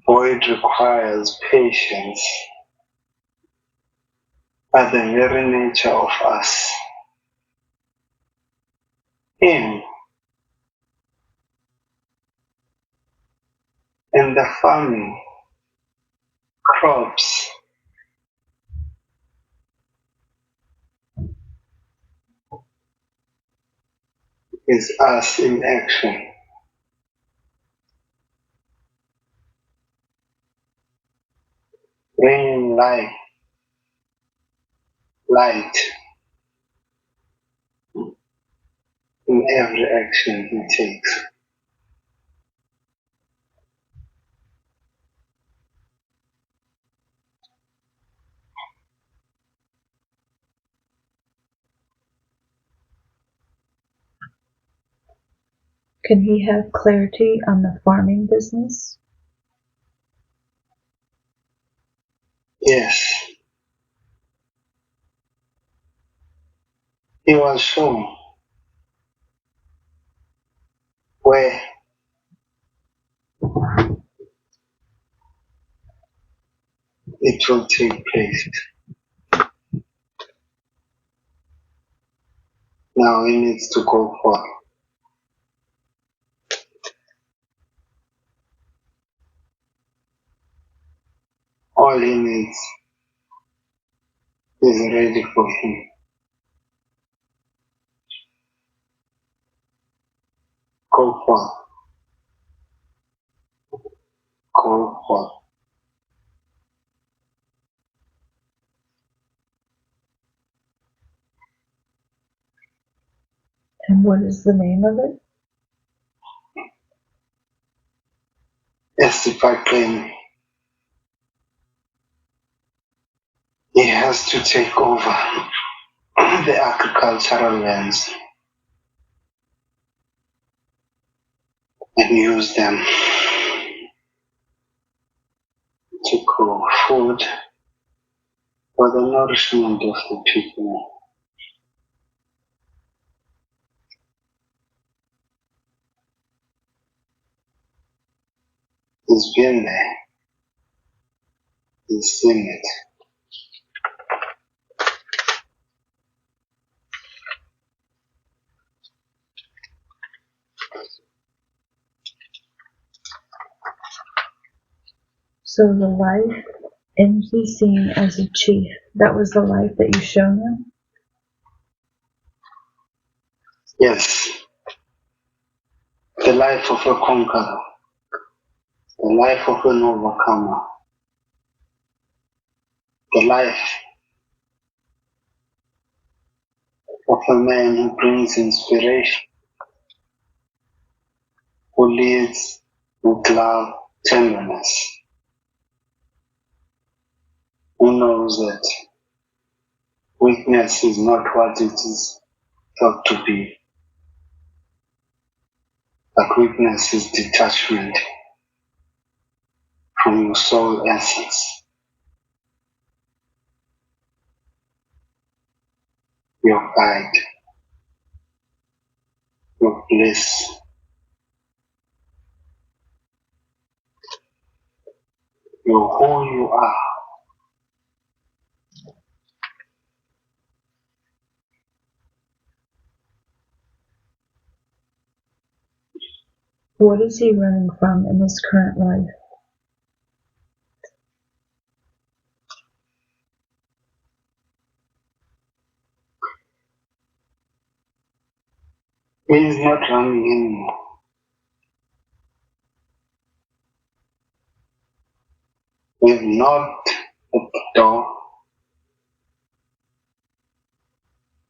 Speaker 2: for it requires patience, are the very nature of us. Him, in the farming, crops, is us in action. Bringing light in every action he takes.
Speaker 1: Can he have clarity on the farming business?
Speaker 2: Yes, he was shown where it will take place. Now he needs to go for it. All he needs is ready for him. Go for it. Go for it.
Speaker 1: And what is the name of it?
Speaker 2: As if I claim he has to take over the agricultural lands and use them to grow food for the nourishment of the people. He's been there. He's seen it.
Speaker 1: So the life and he's seen as a chief, that was the life that you shown him?
Speaker 2: Yes, the life of a conqueror, the life of an overcomer, the life of a man who brings inspiration, who leads with love, tenderness, who knows that weakness is not what it is thought to be, but weakness is detachment from your soul essence, your guide, your bliss, your who you are.
Speaker 1: What is he running from in his current life?
Speaker 2: He is not running anymore. We've knocked at the door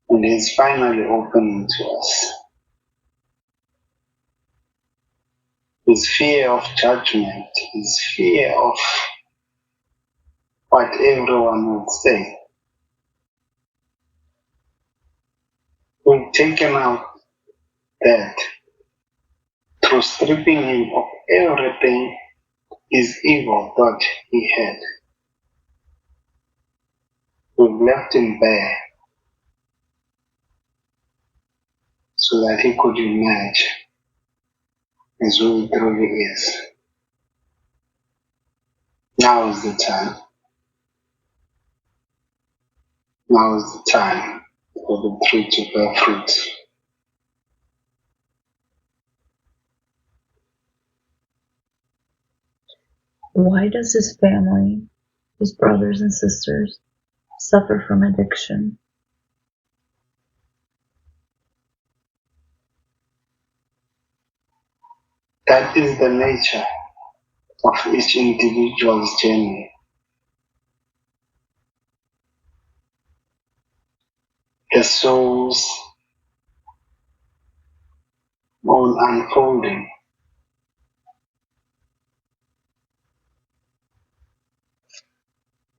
Speaker 2: and he's finally opening to us. His fear of judgment, his fear of what everyone would say. We've taken out that through stripping him of everything his evil thought he had. We've left him bare so that he could emerge as who he truly is. Now is the time. Now is the time for the tree to bear fruit.
Speaker 1: Why does his family, his brothers and sisters, suffer from addiction?
Speaker 2: That is the nature of each individual's journey. The soul's own unfolding.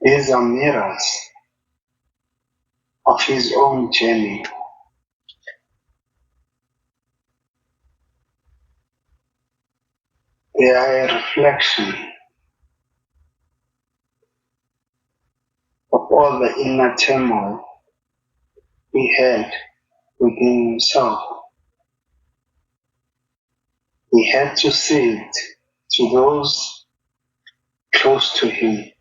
Speaker 2: These are mirrors of his own journey. They are a reflection of all the inner turmoil he had within himself. He had to say it to those close to him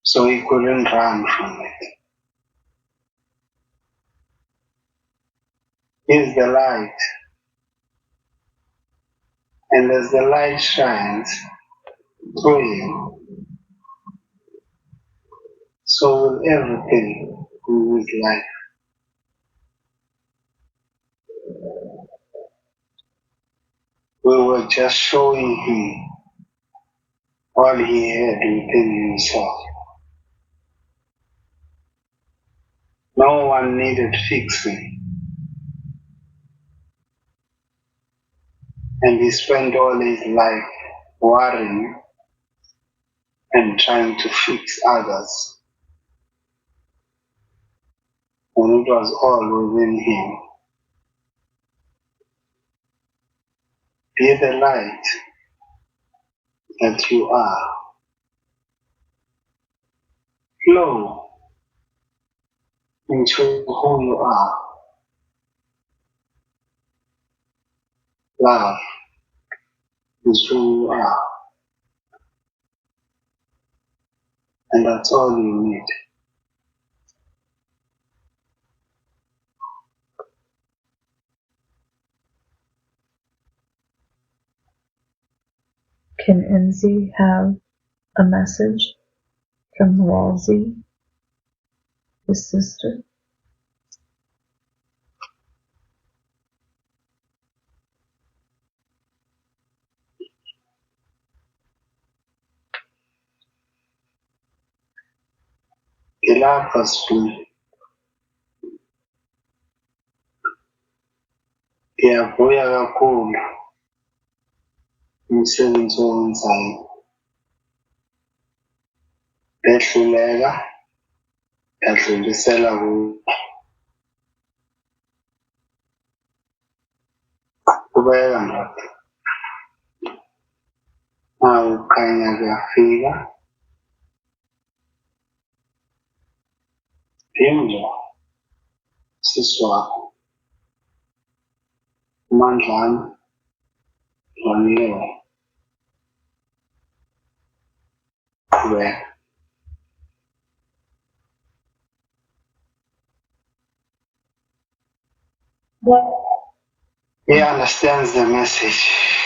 Speaker 2: so he couldn't run from it. He is the light, and as the light shines through him, so will everything in his life. We were just showing him all he had within himself. No one needed fixing, and he spent all his life worrying and trying to fix others when it was all within him. Be the light that you are. Flow into who you are. Love is who you are. And that's all you need.
Speaker 1: Can Mzi have a message from Walzi, his sister?
Speaker 2: Ngilapha Sbu, ndiyavuya kakhulu umsebenzi owenzayo. Ndehluleka ndadlulisela kuwe. Qhubeka ndoda. Naku kukhanya kuyafika. Phimbo sisi wakho. uMandlana Dloniwe. Qhubeka. He understands the message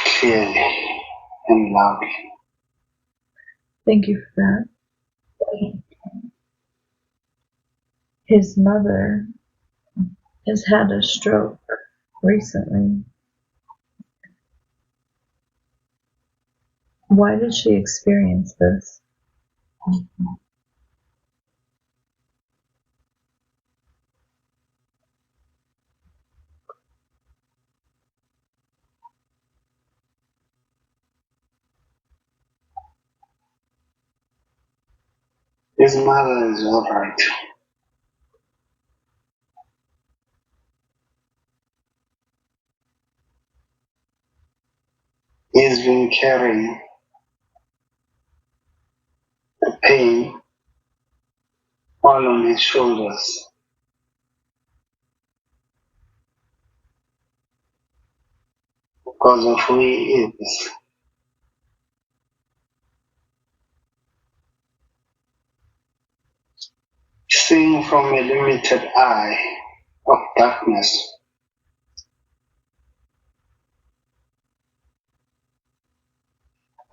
Speaker 2: clearly and loudly.
Speaker 1: Thank you for that. His mother has had a stroke recently. Why did she experience this?
Speaker 2: His mother is alright. He's been carrying the pain all on his shoulders. Because of who he is. Seeing from a limited eye of darkness.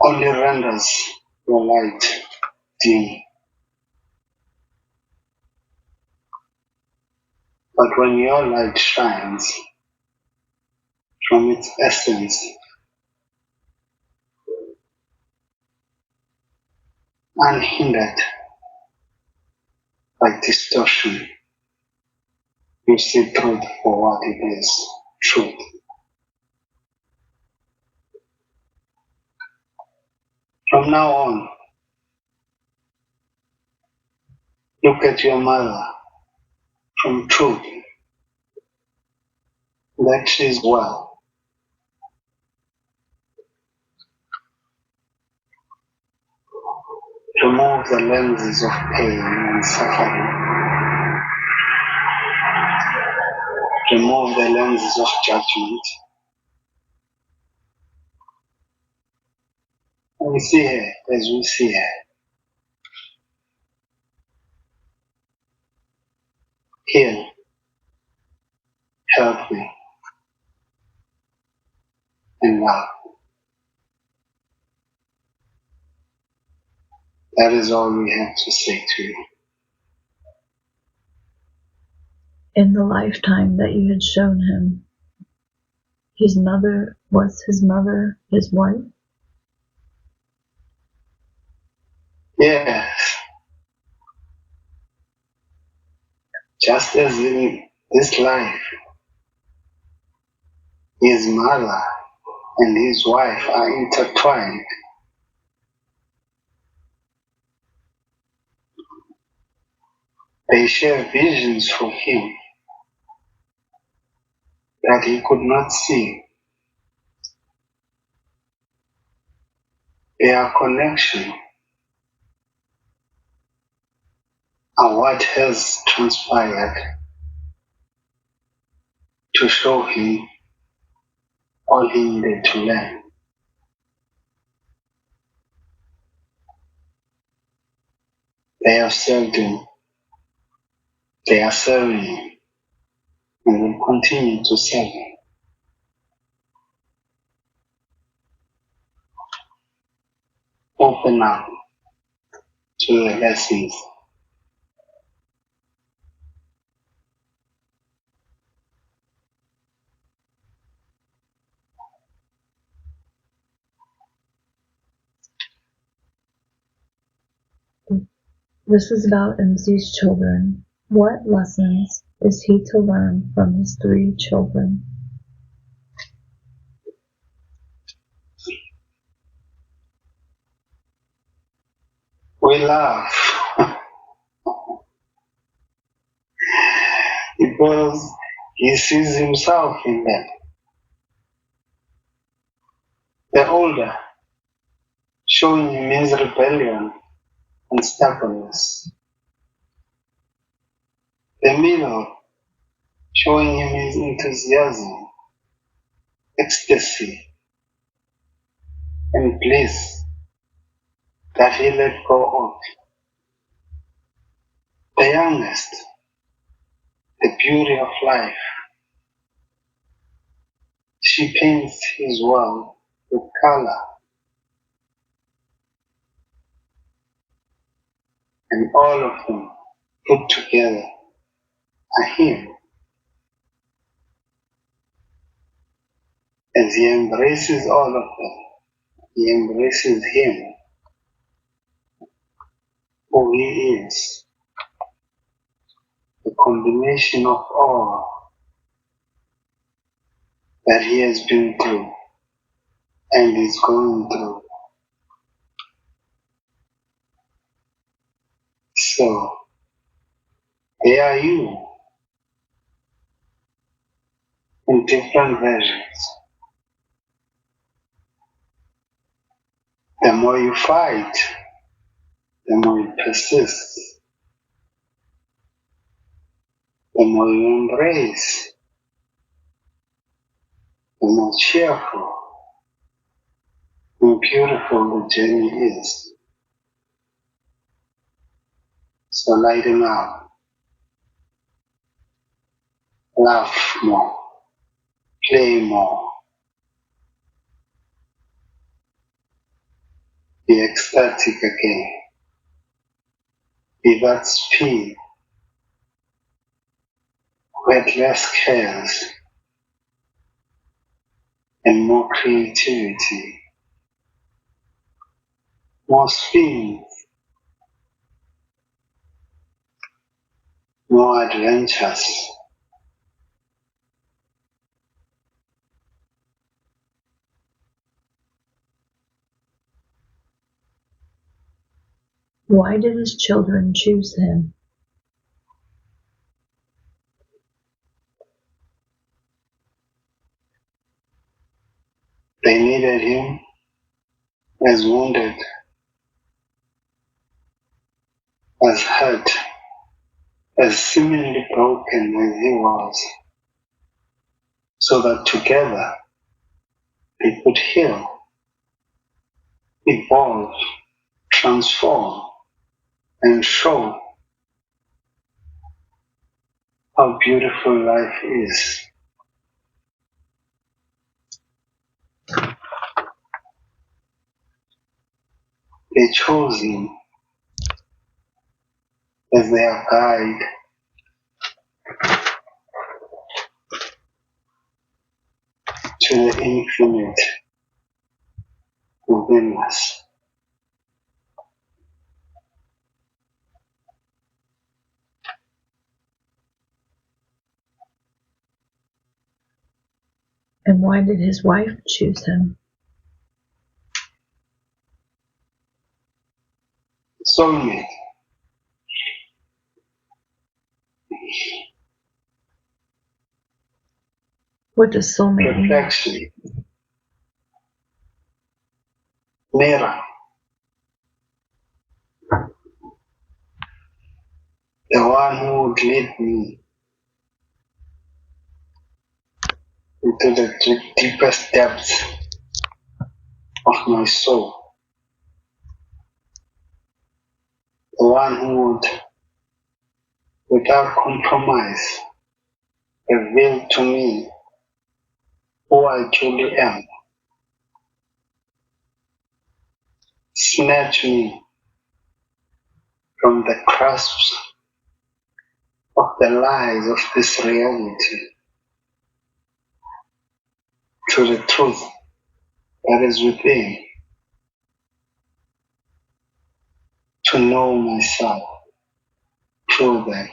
Speaker 2: Only renders your light dim. But when your light shines from its essence, unhindered by distortion, you see truth for what it is, truth. From now on, look at your mother from truth, that she is well. Remove the lenses of pain and suffering. Remove the lenses of judgment. And we see her as we see her. Heal. Help me. And love. That is all we have to say to you.
Speaker 1: In the lifetime that you had shown him, his mother his wife?
Speaker 2: Yes. Just as in this life, his mother and his wife are intertwined. They share visions for him that he could not see. Their connection and what has transpired to show him all he needed to learn. They have served him, they are serving him, and will continue to serve him. open up to the lessons.
Speaker 1: This is about Mzi's children. What lessons is he to learn from his 3 children?
Speaker 2: We laugh because he sees himself in them. The older, showing him his rebellion and stubbornness. The middle, showing him his enthusiasm, ecstasy, and bliss that he let go of. The youngest, the beauty of life. She paints his world with color, and all of them put together are him. As he embraces all of them, he embraces him, who he is, the combination of all that he has been through and is going through. So, they are you in different versions. The more you fight, the more you persist, the more you embrace, the more cheerful and beautiful the journey is. So lighten up, laugh more, play more, be ecstatic again, be that speed with less cares and more creativity, more speed, more adventures.
Speaker 1: Why did his children choose him?
Speaker 2: They needed him as wounded, as hurt, as seemingly broken as he was, so that together they could heal, evolve, transform, and show how beautiful life is. They chose him as their guide to the infinite within us.
Speaker 1: And why did his wife choose him?
Speaker 2: Soulmate,
Speaker 1: What does soulmate mean?
Speaker 2: reflection, mirror, the one who would lead me into the deepest depths of my soul, the one who would, without compromise, reveal to me who I truly am. snatch me from the grasp of the lies of this reality to the truth that is within, to know myself through them,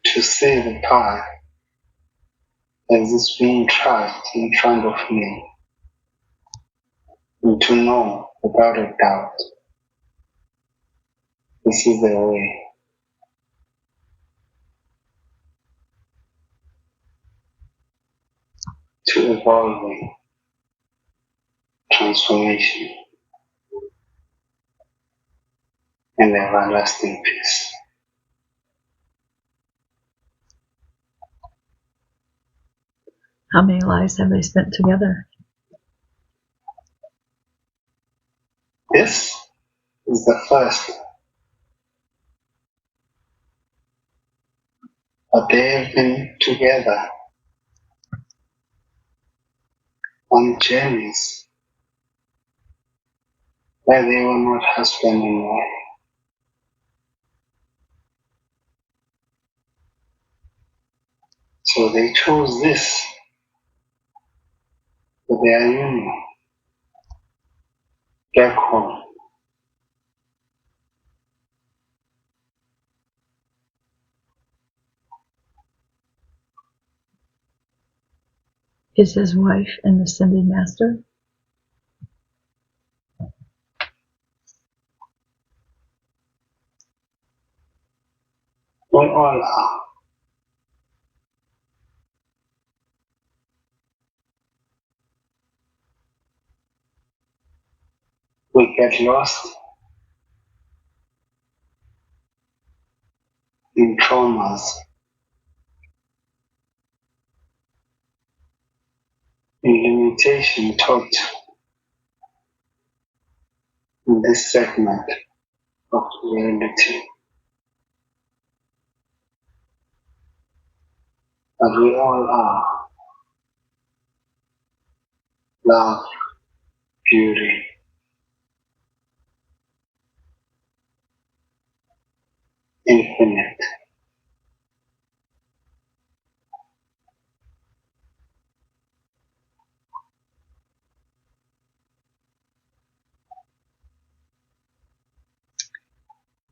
Speaker 2: to see the path as it's being traced in front of me, and to know without a doubt this is the way to evolving transformation and everlasting peace.
Speaker 1: How many lives have they spent together?
Speaker 2: This is the first, but they have been together on journeys where they were not husband and wife. So they chose this for their union back home.
Speaker 1: Is his wife an ascended master?
Speaker 2: We all are. We get lost in traumas, in limitation taught in this segment of reality. But we all are love, beauty, infinite.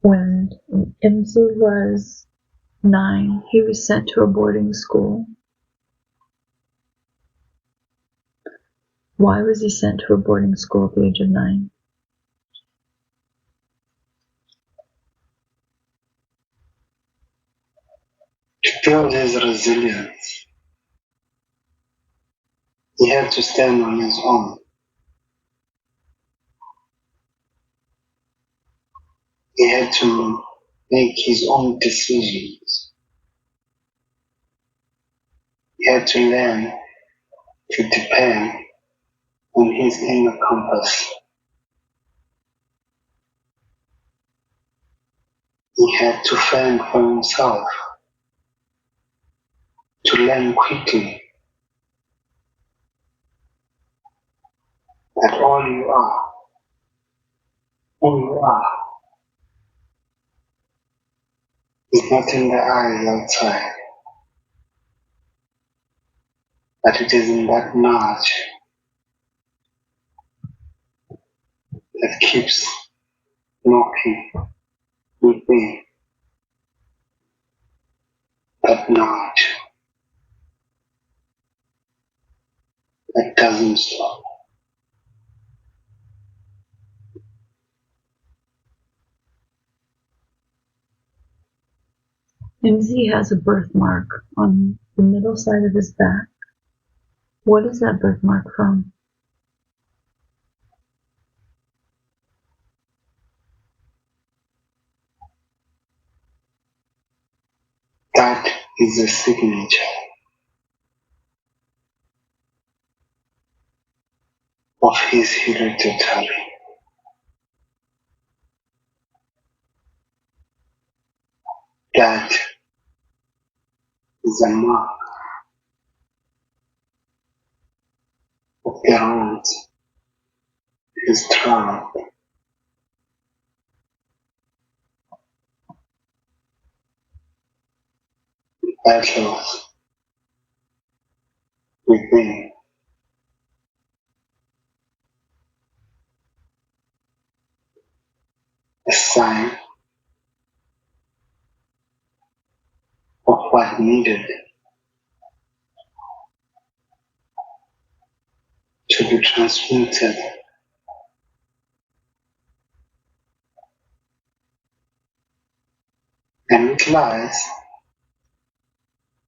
Speaker 1: When Mzi was 9, he was sent to a boarding school. Why was he sent to a boarding school at the age of 9?
Speaker 2: To build his resilience, he had to stand on his own. He had to make his own decisions. He had to learn to depend on his inner compass. He had to fend for himself, to learn quickly that all you are, who you are, is not in the eyes outside, but it is in that nudge that keeps knocking within, that nudge that doesn't stop.
Speaker 1: Mzi has a birthmark on the middle side of his back. What is that birthmark from?
Speaker 2: That is a signature of his hereditary. That is a mark of the road is traveled. Battles within. A sign of what needed to be transmuted, and it lies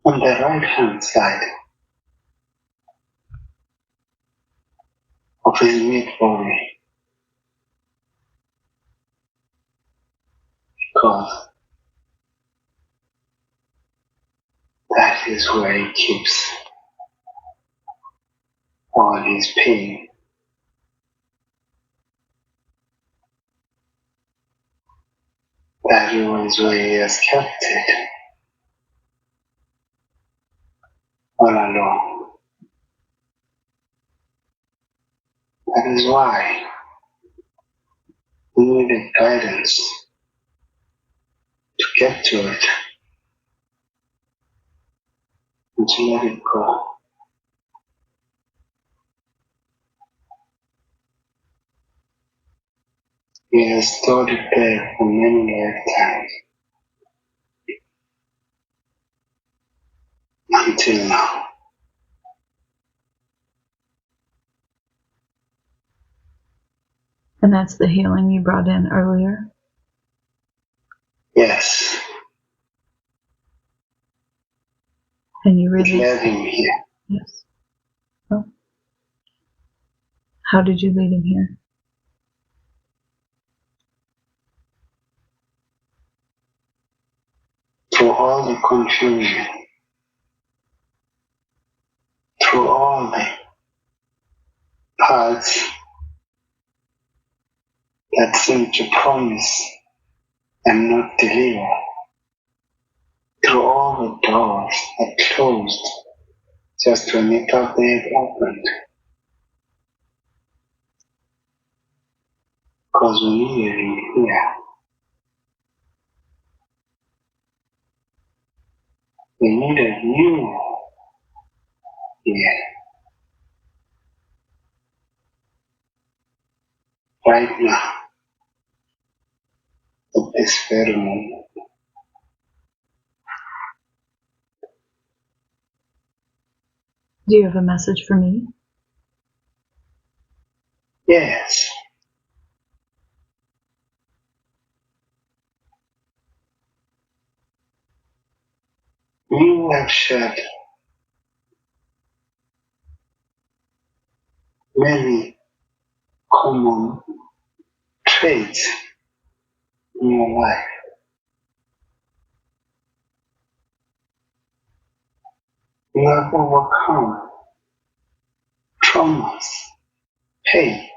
Speaker 2: on the right hand side of his mid-body, because that is where he keeps all his pain. That is where he has kept it all along. That is why he needed guidance to get to it and to let it go. He has stored it there for many lifetimes until now.
Speaker 1: And that's the healing you brought in earlier?
Speaker 2: Yes.
Speaker 1: And you
Speaker 2: It
Speaker 1: released
Speaker 2: led him here.
Speaker 1: Yes. Oh. How did you lead him here?
Speaker 2: Through all the confusion, through all the paths that seem to promise and not deliver, through all the doors that closed just when he thought they had opened. Because we needed him here. We needed you here. Right now, at this very moment.
Speaker 1: Do you have a message for me?
Speaker 2: Yes. You have shared many common traits in your life. You have overcome traumas, pain,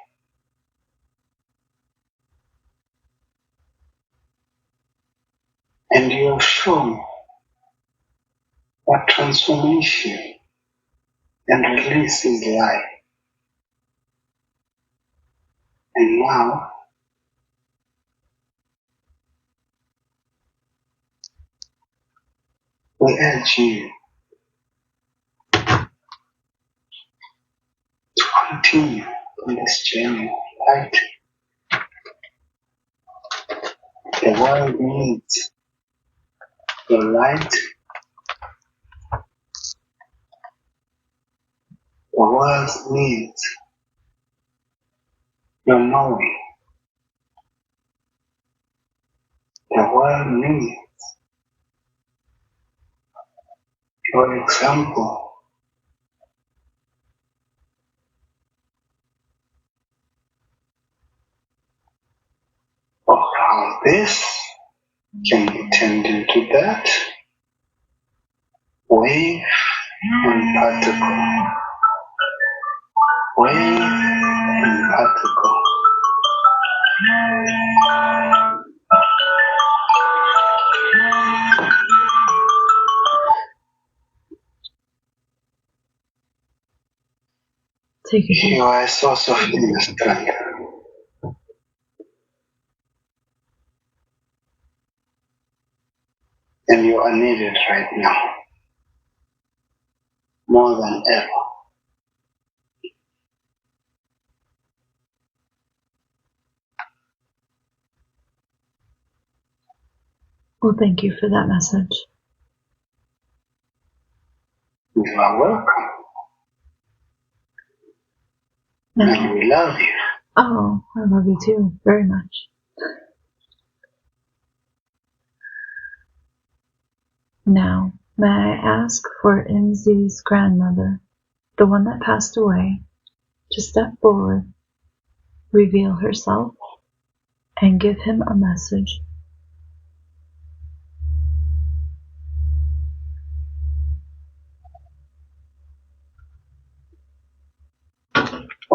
Speaker 2: and you have shown what transformation and release is like. And now, we urge you to continue on this journey of light. The world needs your light. The world needs your knowing. The world needs your example of how this can be turned into that. Wave and particle. Wave and particle.
Speaker 1: Take it easy.
Speaker 2: You are a source of inner strength. And you are needed right now, more than ever.
Speaker 1: Well, thank you for that message.
Speaker 2: You are welcome.
Speaker 1: Now,
Speaker 2: And we love you.
Speaker 1: oh, I love you too, very much. Now, may I ask for Mzi's grandmother, the one that passed away, to step forward, reveal herself, and give him a message.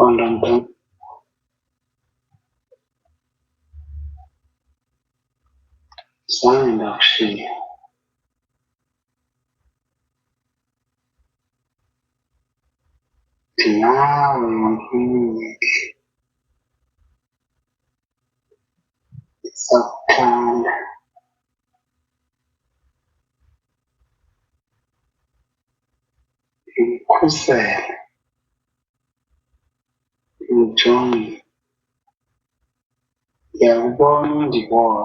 Speaker 2: Wonderful. Sign of she. Now we subtend inkusela ujongi yakubona undibona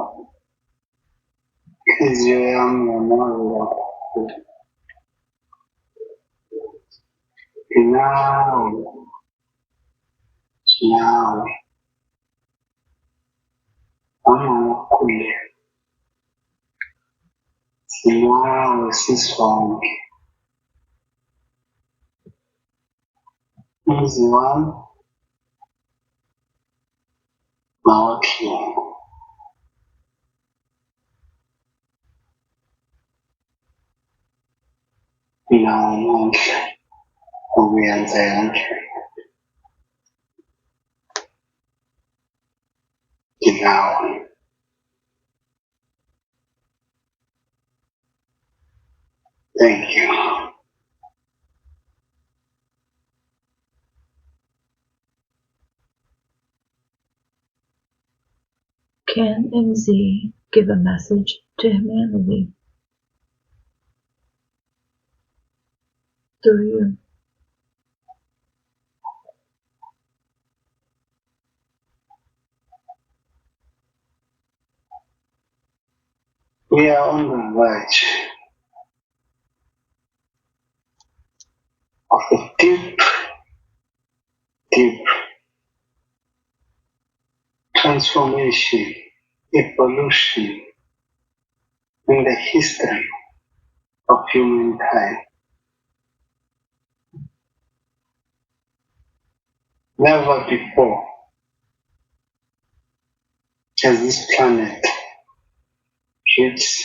Speaker 2: inhliziyo yami yamazela nawe angakhule sinawe sisonke umuzi wami mawakhiwe nawo namuhla ukuyenza yonke nginawe. Thank you.
Speaker 1: Can Mz give a message to humanity through you?
Speaker 2: We are on the verge of a deep transformation, evolution in the history of humankind. Never before has this planet reached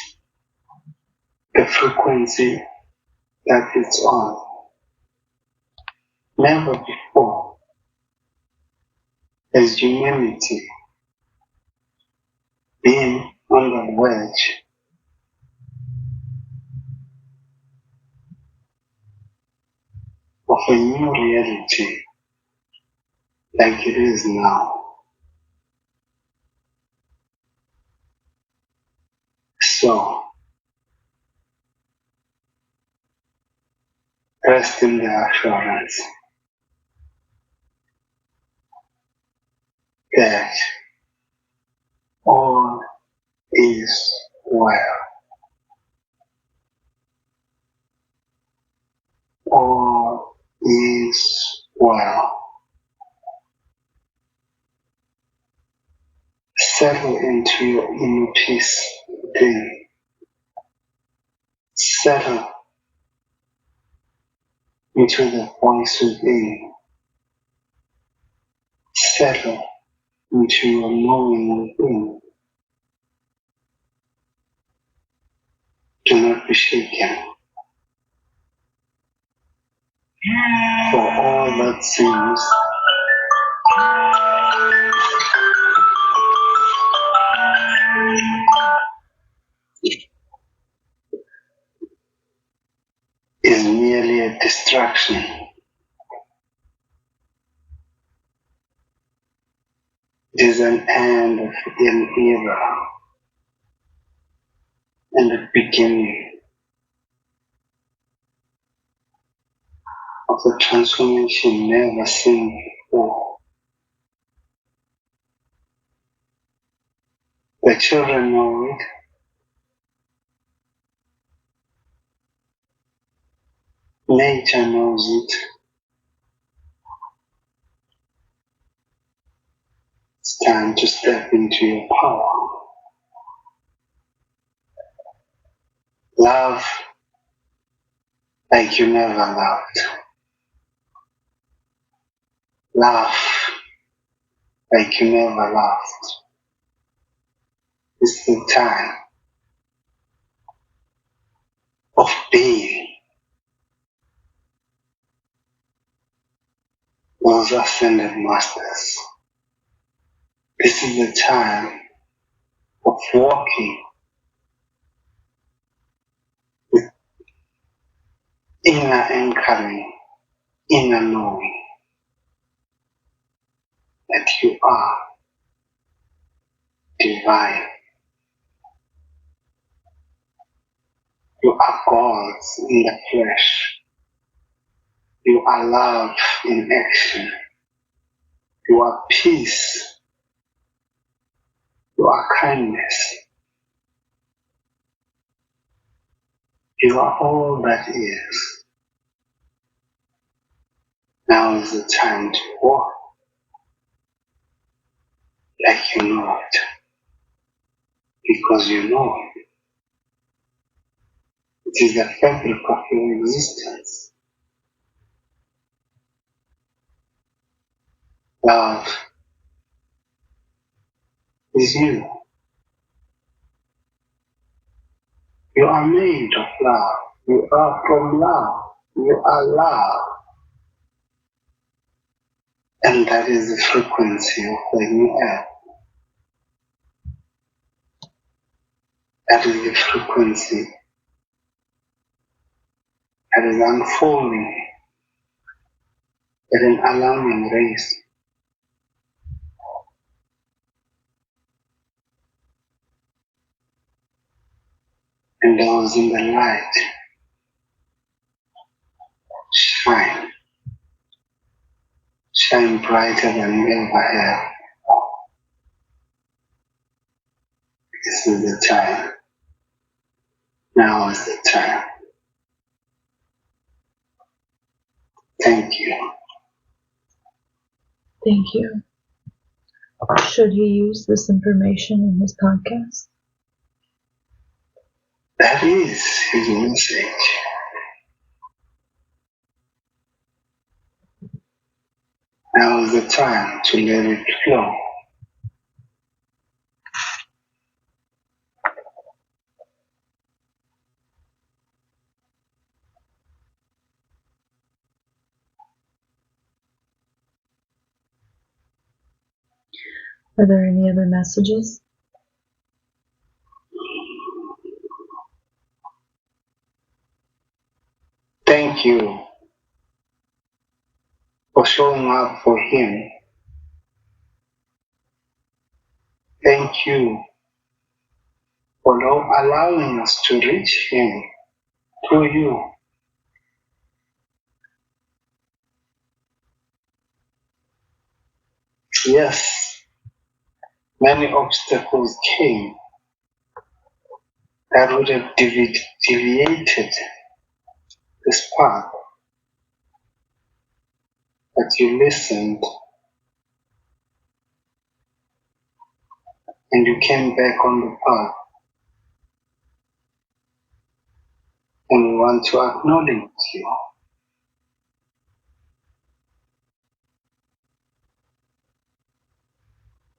Speaker 2: the frequency that it's on. Never before has humanity been on the verge of a new reality like it is now. So, rest in the assurance that all is well. All is well. Settle into your inner peace within. Settle into the voice within. Settle into your knowing within. Do not be shaken. For all that seems is merely a distraction. an end of an era and the beginning of a transformation never seen before. The children know it. Nature knows it. It's time to step into your power. Love like you never loved. Laugh like you never laughed. It's the time of being those ascended masters. This is the time of walking with inner anchoring, inner knowing that you are divine. You are gods in the flesh. You are love in action. You are peace. You are kindness. You are all that is. Now is the time to walk like you know it, because you know it. It is the fabric of your existence. Love is you. You are made of love. You are from love. You are love. And that is the frequency of the new earth. That is the frequency that is unfolding at an alarming rate. And those in the light shine. Shine brighter than ever have. This is the time. Now is the time. Thank you.
Speaker 1: Thank you. Should he use this information in his podcast?
Speaker 2: That is his message. Now is the time to let it flow.
Speaker 1: Are there any other messages?
Speaker 2: Thank you for showing up for him. Thank you for allowing us to reach him through you. Yes, many obstacles came that would have deviated this path, but you listened and you came back on the path. And we want to acknowledge you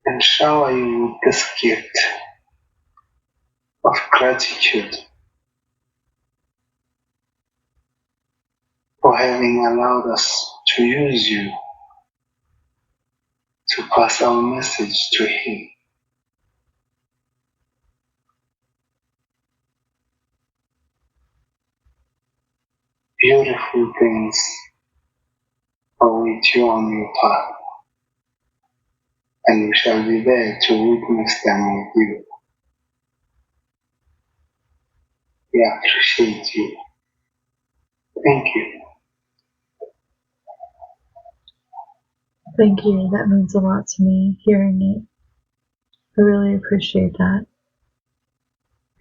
Speaker 2: and shower you with this gift of gratitude for having allowed us to use you to pass our message to him. Beautiful things await you on your path. and we shall be there to witness them with you. We appreciate you. Thank you.
Speaker 1: Thank you. That means a lot to me, hearing it. I really appreciate that.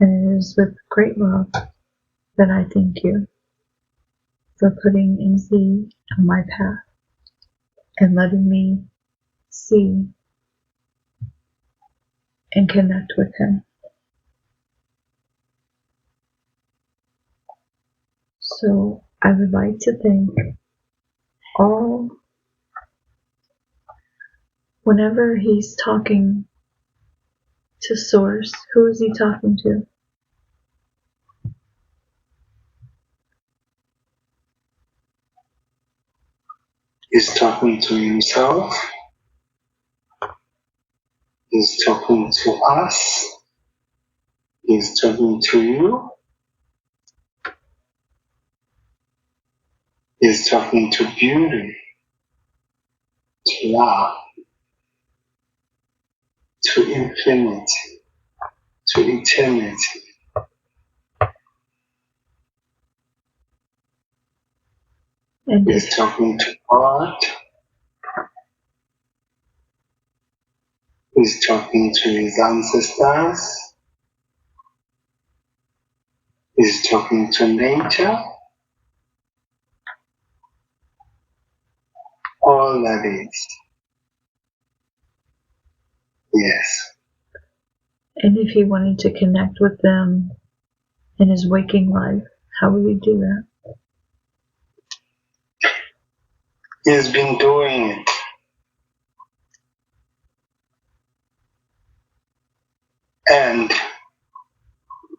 Speaker 1: And it is with great love that I thank you for putting Mzi on my path and letting me see and connect with him. So I would like to thank all, whenever he's talking to Source, who is he talking to?
Speaker 2: He's talking to himself. He's talking to us. He's talking to you. He's talking to beauty, to love, to infinity, to eternity.
Speaker 1: And
Speaker 2: He's talking to God. He's talking to his ancestors. He's talking to nature. All that is. Yes.
Speaker 1: and if he wanted to connect with them in his waking life, how would he do that?
Speaker 2: He's been doing it. And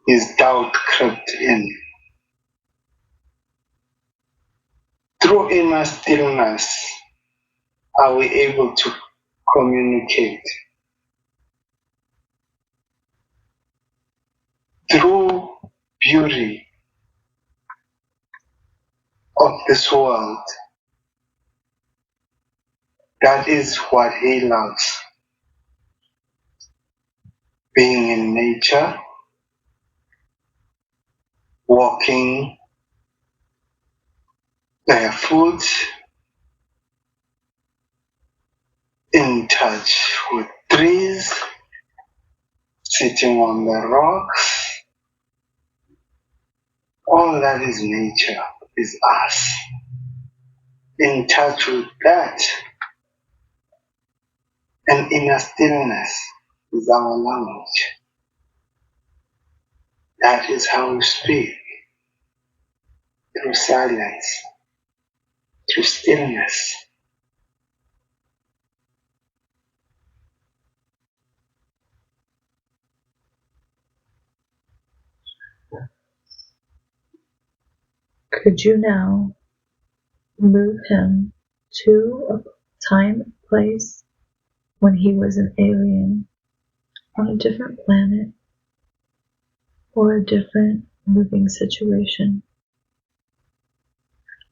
Speaker 2: his doubt crept in. Through inner stillness, are we able to communicate? Through beauty of this world, that is what he loves. Being in nature, walking barefoot, in touch with trees, sitting on the rocks. All that is nature, is us. In touch with that, and inner stillness is our language. That is how we speak, through silence, through stillness.
Speaker 1: Could you now move him to a time and place when he was an alien on a different planet or a different living situation?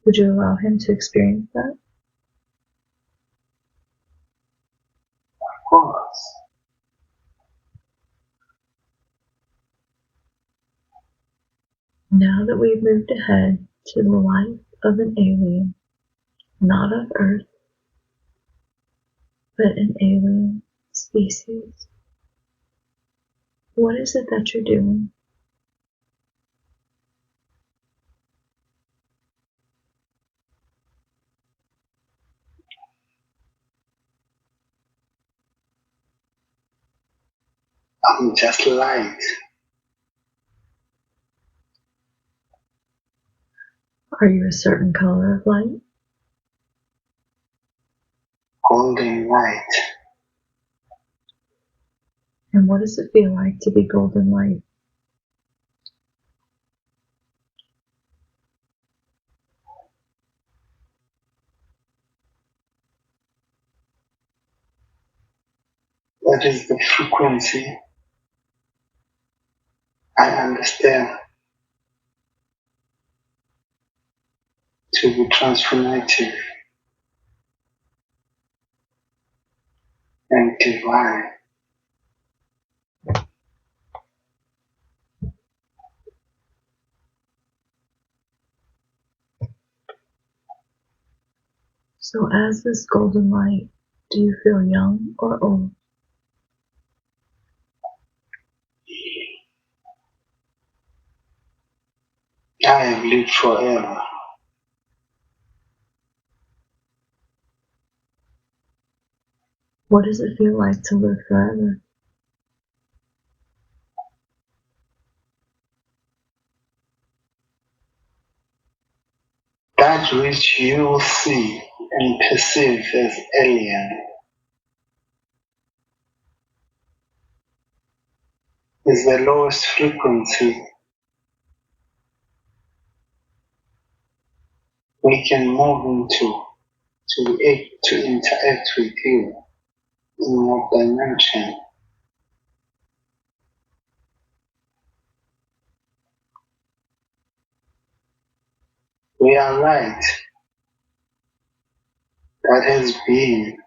Speaker 1: Would you allow him to experience that?
Speaker 2: Of course.
Speaker 1: Now that we've moved ahead to the life of an alien, not of Earth, but an alien species, what is it that you're doing?
Speaker 2: I'm just light.
Speaker 1: Are you a certain color of light?
Speaker 2: Golden light.
Speaker 1: And what does it feel like to be golden light?
Speaker 2: That is the frequency. I understand to be transformative and divine.
Speaker 1: So as this golden light, do you feel young or old?
Speaker 2: I have lived forever.
Speaker 1: What does it feel like to live forever?
Speaker 2: That which you see and perceive as alien is the lowest frequency we can move into to interact with you in your dimension. We are light that has been,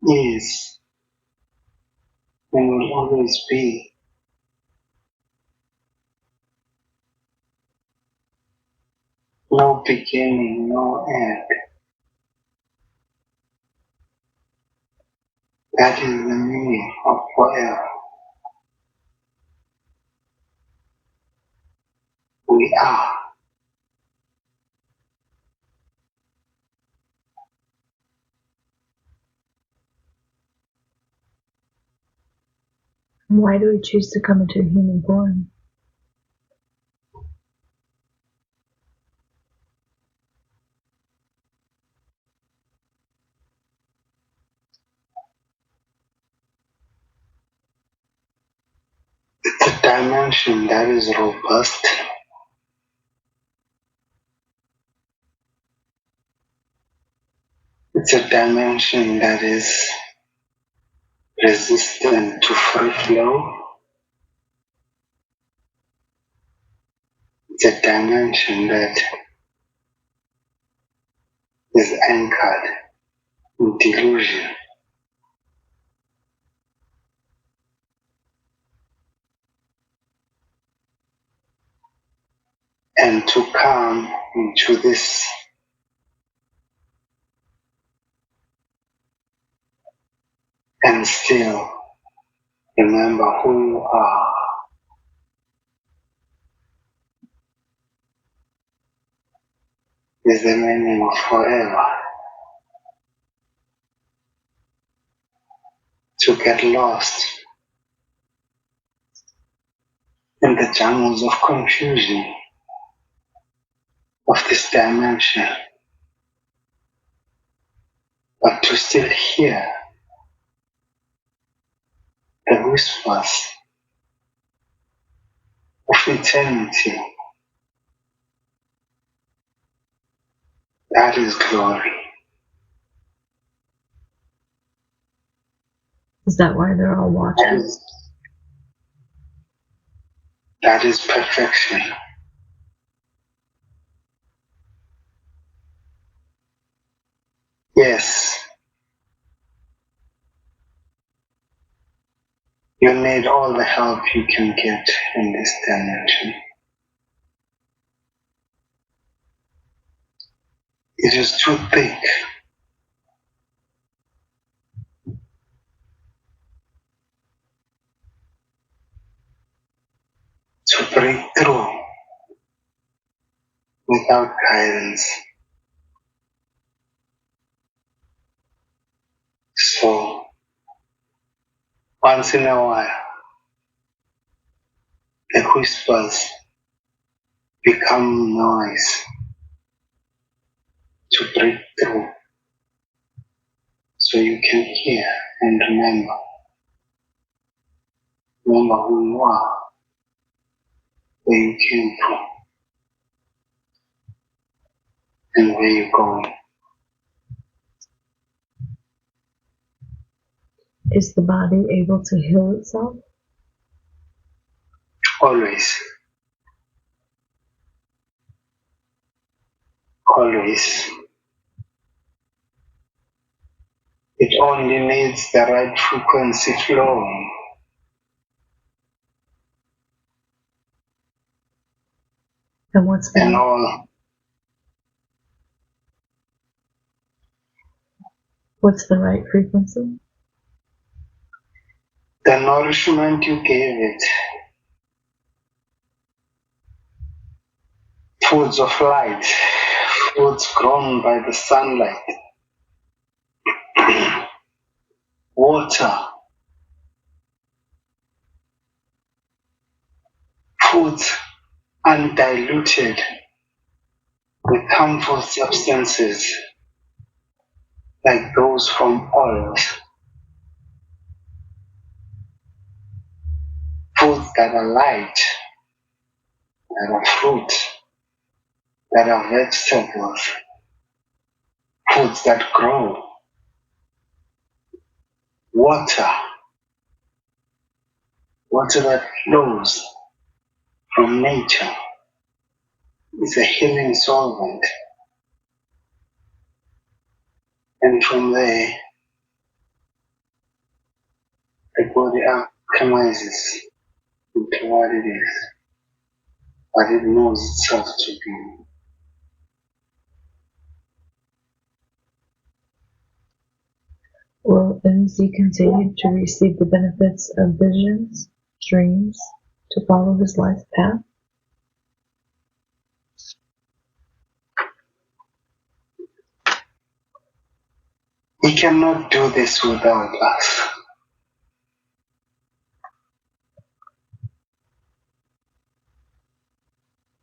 Speaker 2: is, and will always be. No beginning, no end. That is the meaning of forever. We are.
Speaker 1: Why do we choose to come into a human form?
Speaker 2: It's a dimension that is robust. It's a dimension that is resistant to free flow. It's a dimension that is anchored in delusion. And to come into this and still remember who you are is the meaning of forever. To get lost in the jungles of confusion of this dimension, but to still hear the whispers of eternity. That is glory.
Speaker 1: Is that why they're all watching?
Speaker 2: That is perfection. Yes, you need all the help you can get in this dimension. It is too thick. To break through without guidance. So, once in a while, the whispers become noise to break through so you can hear and remember. Remember who you are, where you came from, and where you're going.
Speaker 1: Is the body able to heal itself?
Speaker 2: Always, always. It only needs the right frequency flowing.
Speaker 1: And what's that?
Speaker 2: And all.
Speaker 1: What's the right frequency?
Speaker 2: The nourishment you gave it. Foods of light. Foods grown by the sunlight. Water. Foods undiluted with harmful substances like those from oils. Foods that are light, that are fruit, that are vegetables, foods that grow, water that flows from nature is a healing solvent. And from there, the body alchemizes into what it is, what it knows itself to be.
Speaker 1: Will Mzi continue to receive the benefits of visions, dreams, to follow his life path?
Speaker 2: He cannot do this without us.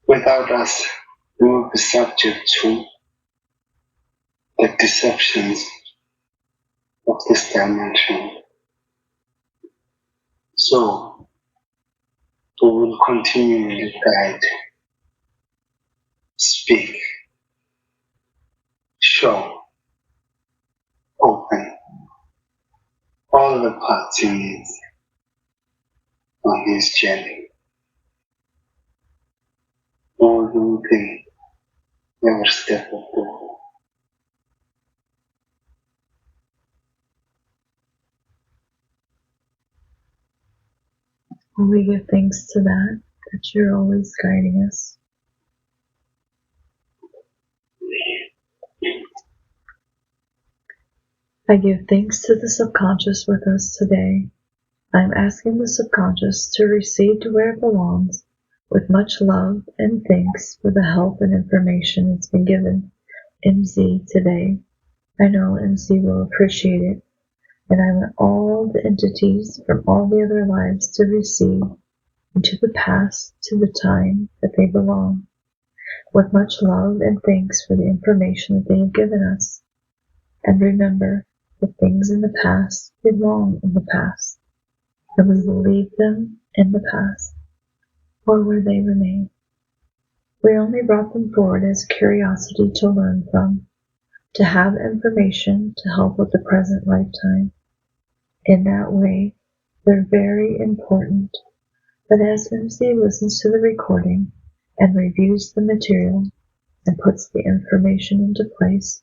Speaker 2: Without us, we will be subject to the deceptions of this dimension. So, we will continually guide, speak, show, open all the parts he needs on his journey. All the way, every step of the way.
Speaker 1: We give thanks to that you're always guiding us. I give thanks to the subconscious with us today. I am asking the subconscious to receive to where it belongs with much love and thanks for the help and information it's been given Mzi today. I know Mzi will appreciate it, and I want all the entities from all the other lives to receive into the past to the time that they belong, with much love and thanks for the information that they have given us. And remember, the things in the past belong in the past, and we will leave them in the past, or where they remain. We only brought them forward as curiosity to learn from, to have information to help with the present lifetime. In that way, they're very important. But as Mzi listens to the recording and reviews the material and puts the information into place,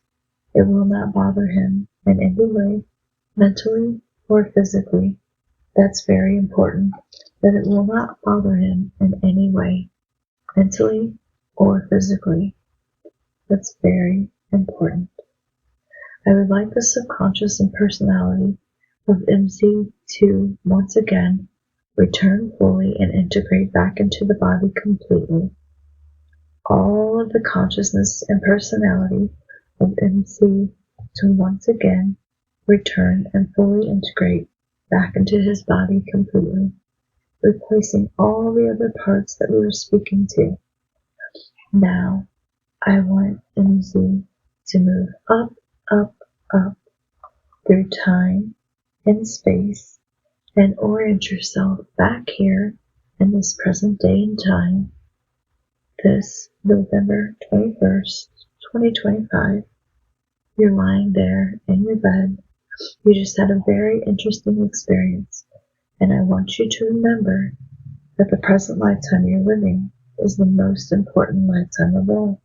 Speaker 1: it will not bother him in any way, mentally or physically. That's very important, that it will not bother him in any way, mentally or physically. That's very important. I would like the subconscious and personality of Mzi to once again return fully and integrate back into the body completely. All of the consciousness and personality of Mzi to once again return and fully integrate back into his body completely, replacing all the other parts that we were speaking to. Now, I want Mzi to move up, up, up through time and space and orient yourself back here in this present day and time, this November 21st, 2025. You're lying there in your bed. You just had a very interesting experience, and I want you to remember that the present lifetime you're living is the most important lifetime of all,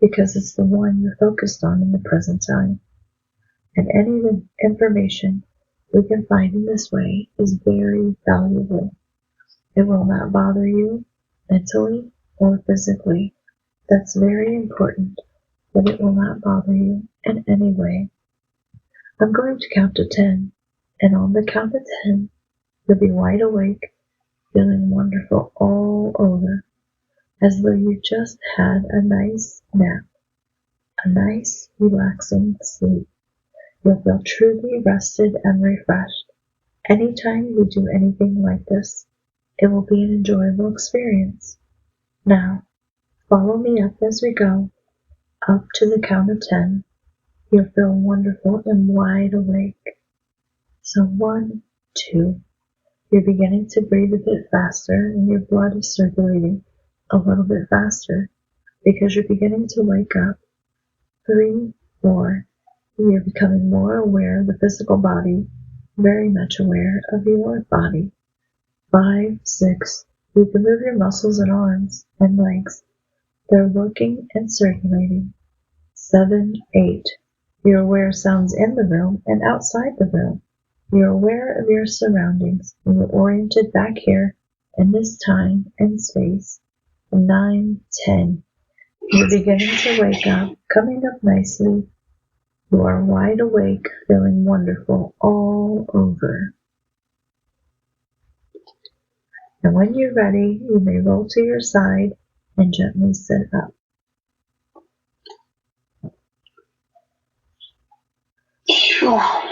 Speaker 1: because it's the one you're focused on in the present time. And any information we can find in this way is very valuable. It will not bother you mentally or physically. That's very important, that it will not bother you in any way. I'm going to count to 10, and on the count of 10, you'll be wide awake, feeling wonderful all over, as though you just had a nice nap, a nice, relaxing sleep. You'll feel truly rested and refreshed. Anytime you do anything like this, it will be an enjoyable experience. Now, follow me up as we go, up to the count of 10. You'll feel wonderful and wide awake. So 1, 2. You're beginning to breathe a bit faster and your blood is circulating a little bit faster because you're beginning to wake up. 3, 4. You're becoming more aware of the physical body, very much aware of your body. 5, 6. You can move your muscles and arms and legs. They're working and circulating. 7, 8. You're aware of sounds in the room and outside the room. You're aware of your surroundings and you're oriented back here in this time and space. 9, 10. You're beginning to wake up, coming up nicely. You are wide awake, feeling wonderful all over. And when you're ready, you may roll to your side and gently sit up.
Speaker 2: Phew.